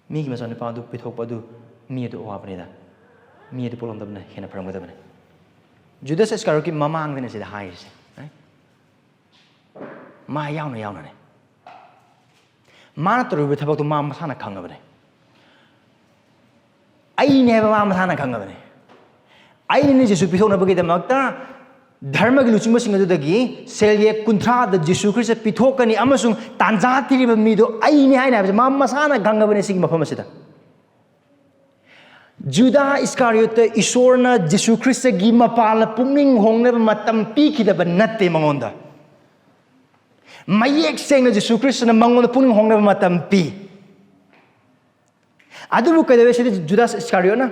mi ki masane pa du pithok pa du mi du wa bane da mi du polom dabna hena pharam da bane Judas Iscariot ki mamang dene se da hai se ma yaw na ne mana tru be thabak tu ma masana khanga bane ai ne ba ma masana khanga bane ai ne Jesus pithok na bagi da makta Dharma ki luching masing adudagi selye kunthra da Jesus Christ pithokani amasung tanja thiriba mido ai ni haina ba ma masana ganga bane sigi mafam asida Judas Iscariot isorna Jesus Christ gi mapala pumning hongne ba matam pi khidaba natte mangonda mayek sengna Jesus Christ na mangonda pumning hongne ba matam pi adubu kadave se Judas Iscariot na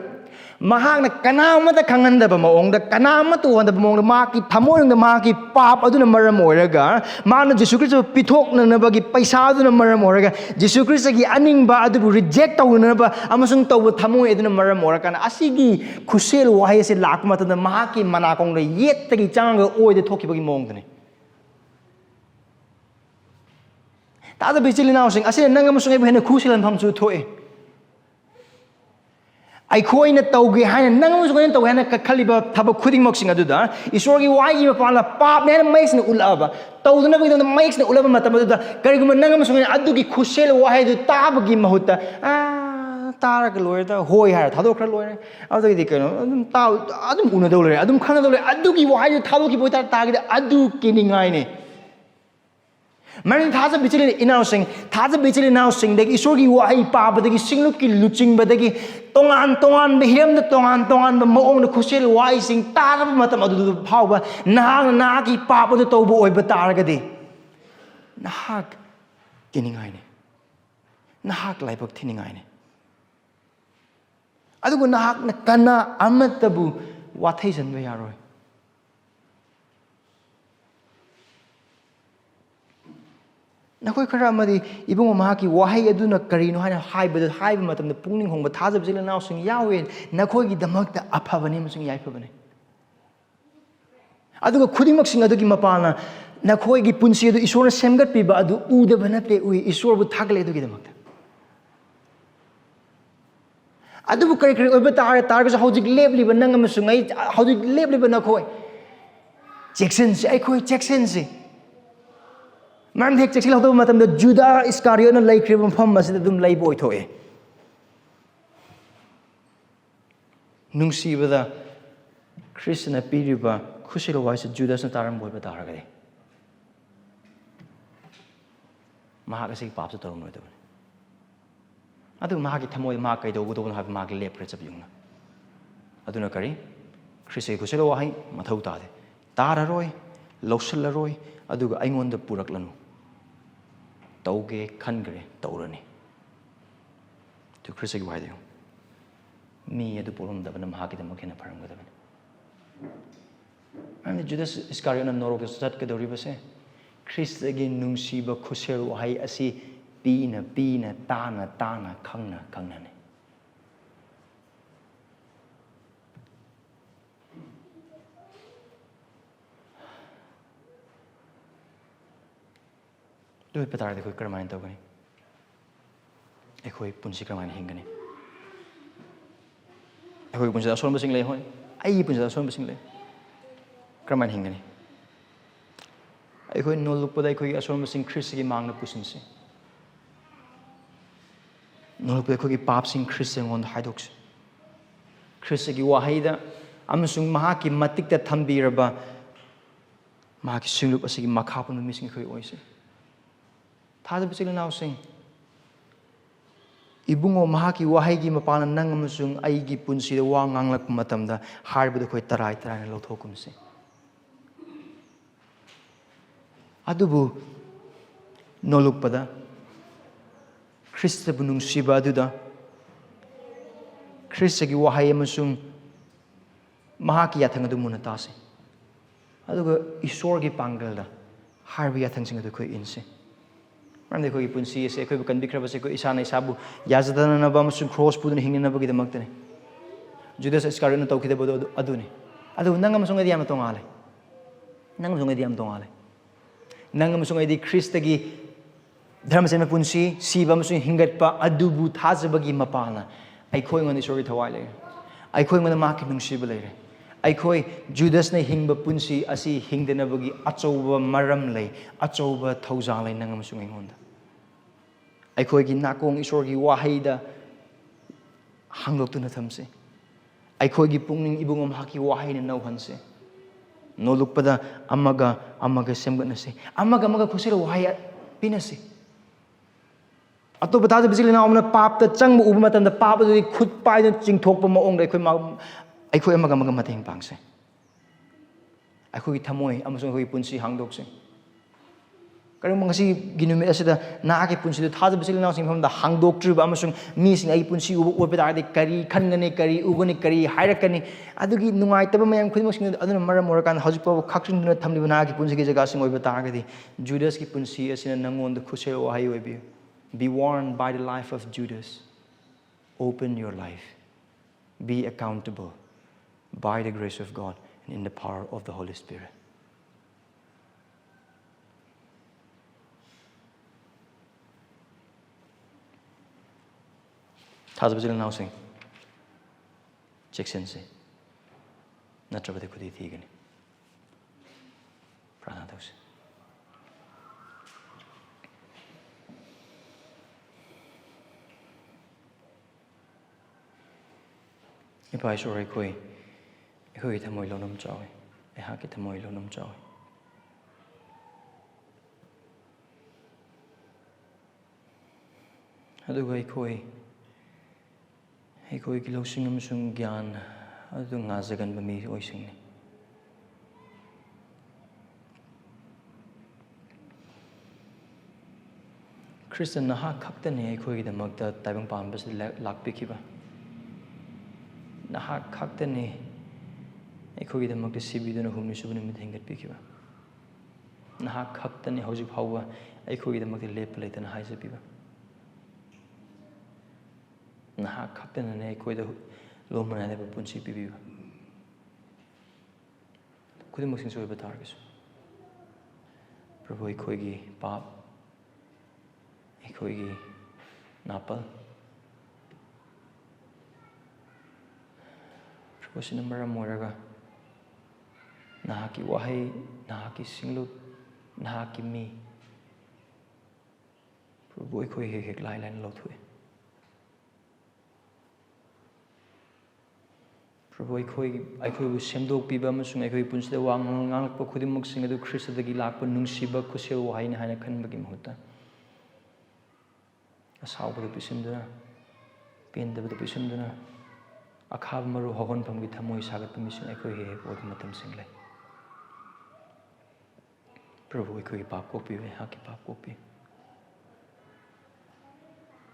mahakna kanamata khangandaba maongda kanamatu wandaba maongda maki thamoyngda maki pap aduna maram oiraga mana Jesus Christ pithokna nabagi paisa aduna maram oiraga Jesus Christ gi aningba adubu reject tawunaba amasung tawba thamoy aduna maram orakana asigi khusel wahai se lakmata da mahaki manakongda yettagi changa oide thokibagi maongdane tada bichilina sing ase nangamasung ebe hena khuselan phamchu thoe ꯑꯩꯈꯣꯏꯅ ꯇꯧꯒꯦ ꯍꯥꯏꯅ ꯅꯪ ꯑꯃꯁꯨꯡ ꯑꯩꯅ ꯇꯧꯒꯦ ꯍꯥꯏꯅ ꯈꯜꯂꯤꯕ ꯊꯕꯛ ꯈꯨꯗꯤꯡꯃꯛꯁꯤꯡ ꯑꯗꯨꯗ ꯏꯁꯣꯔꯒꯤ ꯋꯥꯍꯩꯒꯤ ꯃꯄꯥꯟꯗ ꯄꯥꯞꯅꯦ ꯍꯥꯏꯅ ꯃꯌꯦꯛꯁꯤꯡꯅ ꯎꯠꯂꯛꯑꯕ ꯇꯧꯗꯅꯕꯒꯤꯗꯃꯛꯇ ꯃꯌꯦꯛꯁꯤꯡꯅ ꯎꯠꯂꯕ ꯃꯇꯝ ꯑꯗꯨꯗ ꯀꯔꯤꯒꯨꯝꯕ ꯅꯪ ꯑꯃꯁꯨꯡ ꯑꯩꯅ ꯑꯗꯨꯒꯤ ꯈꯨꯠꯁꯦꯜ ꯋꯥꯍꯩꯗꯨ ꯇꯥꯕꯒꯤ ꯃꯍꯨꯠꯇ ꯇꯥꯔꯒ ꯂꯣꯏꯔꯦꯗ ꯍꯣꯏ ꯍꯥꯏꯔ ꯊꯥꯗꯣꯛꯈ꯭ꯔ ꯂꯣꯏꯔꯦ ꯑꯗꯨꯗꯒꯤꯗꯤ ꯀꯩꯅꯣ ꯑꯗꯨꯝ ꯎꯅꯗꯧ ꯂꯩꯔꯦ ꯑꯗꯨꯝ ꯈꯪꯅꯗꯧ ꯂꯩꯔꯦ ꯑꯗꯨꯒꯤ ꯋꯥꯍꯩꯗꯨ ꯊꯥꯗꯣꯛꯈꯤꯕ ꯑꯣꯏꯇꯥꯔꯒꯗꯤ ꯑꯗꯨ ꯀꯤꯅꯤꯡꯉꯥꯏꯅꯤ Marin Thaja Bichili Inausing, Thaja Bichili Nausing, the Isogi Wai Papa, the Singluki Luching, but the Tongan, the Him, the Tongan, the Moon, the Kusil Wising, Tarab Matamadu Power, Nagi Papa, the Tobo, but Targadi. Nahak Tinningaine. Nahak Lipok Tinningaine. I don't know Nakana Amatabu, what is and we are. Nakoi khara madi ibung mahaki wahai aduna karino hana haibada haiba matamda pungning hongba thajab jila naw sing yawe nakoi gi damakta aphabani masung yaifabane aduga khudimak sing adugi mapana nakoi gi punsi adu isor semgat piba adu uda banate ui isor bu thagle adugi damakta adubu kari kari oba tar ga hojik lebli ba nang masung ai hojik lebli ba nakoi cheksillu ai khoi cheksillu Man hek cheksillu hodo matam da Judas Iscariot na lay kribam pham masida dum lay boy thoe nungsibada Krishna piriba khusilo waisa Judas na taram boy ba taragade mahakasi pap sa torom noy adu mahaki thamoy ma kai do do na ha ma lep re chabyungna adu na kari Krishna khusilo wahai mathau ta de tararoi loshallaroi aduga aingonda puraklanu tauge khangre taurani to Krishna gi waidu mi adu polom da bana mahaki da makhena pharam ga da bana and Judas Iscariot na norok sat ka dori base Krishna gi nungsiba khusel wahai asi pina tana khangna ne do patar de koi karmain tawgani ekhoi punsi karmain hingani ekhoi punsi asom basing le hoi ai punsi asom basing le karmain hingani ekhoi noluk pada ekhoi asom basing Christ gi mangna pusinsi noluk ekhoi gi pap sing Christ ngon haidoks Christ gi wahaida amasung mahaki matik ta thambiraba mahaki singlup asigi makhapun mising ekhoi oise Thajab Bichili Naw Sing Ibungo mahaki wahaygi mapana nang amasung aigi punsida wa nganglak matamda harbada khoi tarai na lothokum se adubu nolukpada Krista bu nungsiba aduda Krista gi wahai amasung mahaki yathang adu muna tase aduga isor gi pangalda harbi yathang sing adu khoi inse Ramde khoi punsi ase khoi kan bikraba se khoi isana isabu yazadana na ba amasung cross pudun hingna ba gi damaktane Judas Iscariot na tawkide bodo aduni adu nangam amasung adi am tongale nangam amasung adi am tongale nangam amasung adi Krista gi Dharma sema punsi siba amasung hingat pa adubu thajabagi mapana ai khoi ngani sori thawai le ai khoi ngana ma ki nungsiba le ai khoi Judas na hingba punsi asi hingdena bagi achauba maram le achauba thauja le nangam amasung ingonda ai khoi gi nakong isor gi wahaida hanglok tu na thamse ai khoi gi pungning ibungam haki wahaina nau hanse no lukpada amaga semgat na se amaga khusira wahai pinase Atau betul betul na omna pap ta chang bu matam da pap du khut pai na ching thok pa maong ai khoi amaga mateng pangse ai khoi thamoi amasung khoi punsi hangdok se karing mangasi ginumi asida na ke punsi du thaja besil na sing pham da hangdok tru ba amasung mi sing ai punsi u o pe da de kari khangane kari ugani kari hairakani adugi nungai taba mayam khoi mosing aduna maram orakan hajik pa khaksin na thamli na ke punsi ke jaga sing oi ba ta ga di Judas ki punsi asina nangon da khusel o hai oi bi Be warned by the life of Judas. Open your life. Be accountable by the grace of God and in the power of the Holy Spirit. Thajabasa now sing. Cheksillu. Nattrabadi khudi thigani. Prana dose. Ipa isor khoi thamoi lonam chawi ha ki thamoi lonam chawi aduga khoi ki losing amasung gyan adu nga jagan ba mi oising ni Christian na ha khaktane khoi gi damakta taibang pambas lakpikiba Naha kaktane ekhogi damak de sibiduna humni subuni mit hingat pikiba naha kaktane hoji phawwa ekhogi damak de lep leitana haise piba naha kaktane ne ekoi da lomana de punsi pibiba kudi moksing soy batar gisu prabhu ekoi gi pap ekoi gi napal Wasina maram moraga nahaki wahai nahaki singlut nahaki mi Prabhu khoi hek lai lan lo thui Prabhu khoi bu semdok piba amasung khoi punsida wa ngalak pa khudimuk sing adu Krista dagi lakpa nungsiba khusel wahai na haina khanbagi mahuta asaw bu pisimduna penda bu pisimduna Akhab maru hogon pamgi thamoi sagat pamisung ekoi he oi matam singlai Prabhu ekoi pap kopi ve ha ki pap kopi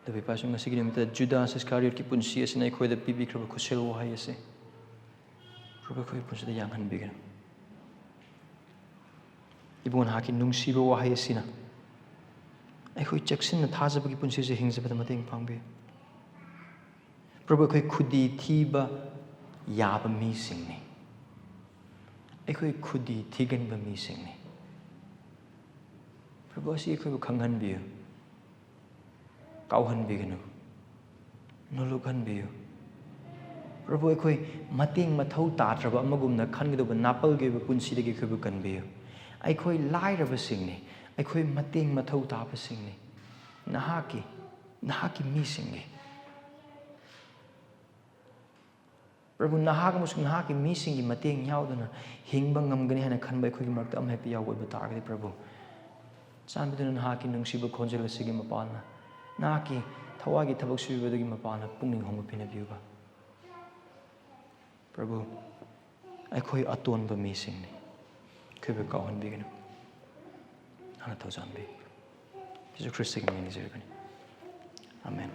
Dabi pasung ngasi gini Judas Iscariot ki punsi asina ekoi da pibi kraba khusel wahai ase Prabhu ekoi punsi da yang han bigan Ibun ha ki nungsiba wahai asina ekoi cheksillu thajabagi punsi se hingjabada mateng pangbi Prabhu ekoi khudi thiba yaba mi singni ekoi khudi thigan ba mi singni Prabhu asi ekoi khanghan biu kauhan biganu nolukhan biu Prabhu ekoi mateng mathau tatraba amagumna khangidoba napal ge punsi degi khoi kan biu ekoi lairaba singni ekoi mateng mathau taba singni nahaki mi singni Prabhu nahak musung nahaki mising gi mateng yauduna hingba ngamgani hana khanba khoi gi marta am happy yaw ba targadi Prabhu Sanbiduna nahaki nungsiba khonjel sigi mapana nahaki thawagi thabak subidagi mapana pungning hongba pina biuba Prabhu ai khoi aton ba mising ni khoi ba kawan biganu ꯅꯍꯥꯛꯅ ꯊꯧꯖꯥꯟꯕꯤꯌꯨ ꯖꯤꯁꯨ ꯈ꯭ꯔꯤꯁꯇꯒꯤ ꯃꯤꯡ ꯅꯤꯖꯔꯕꯅꯤ amen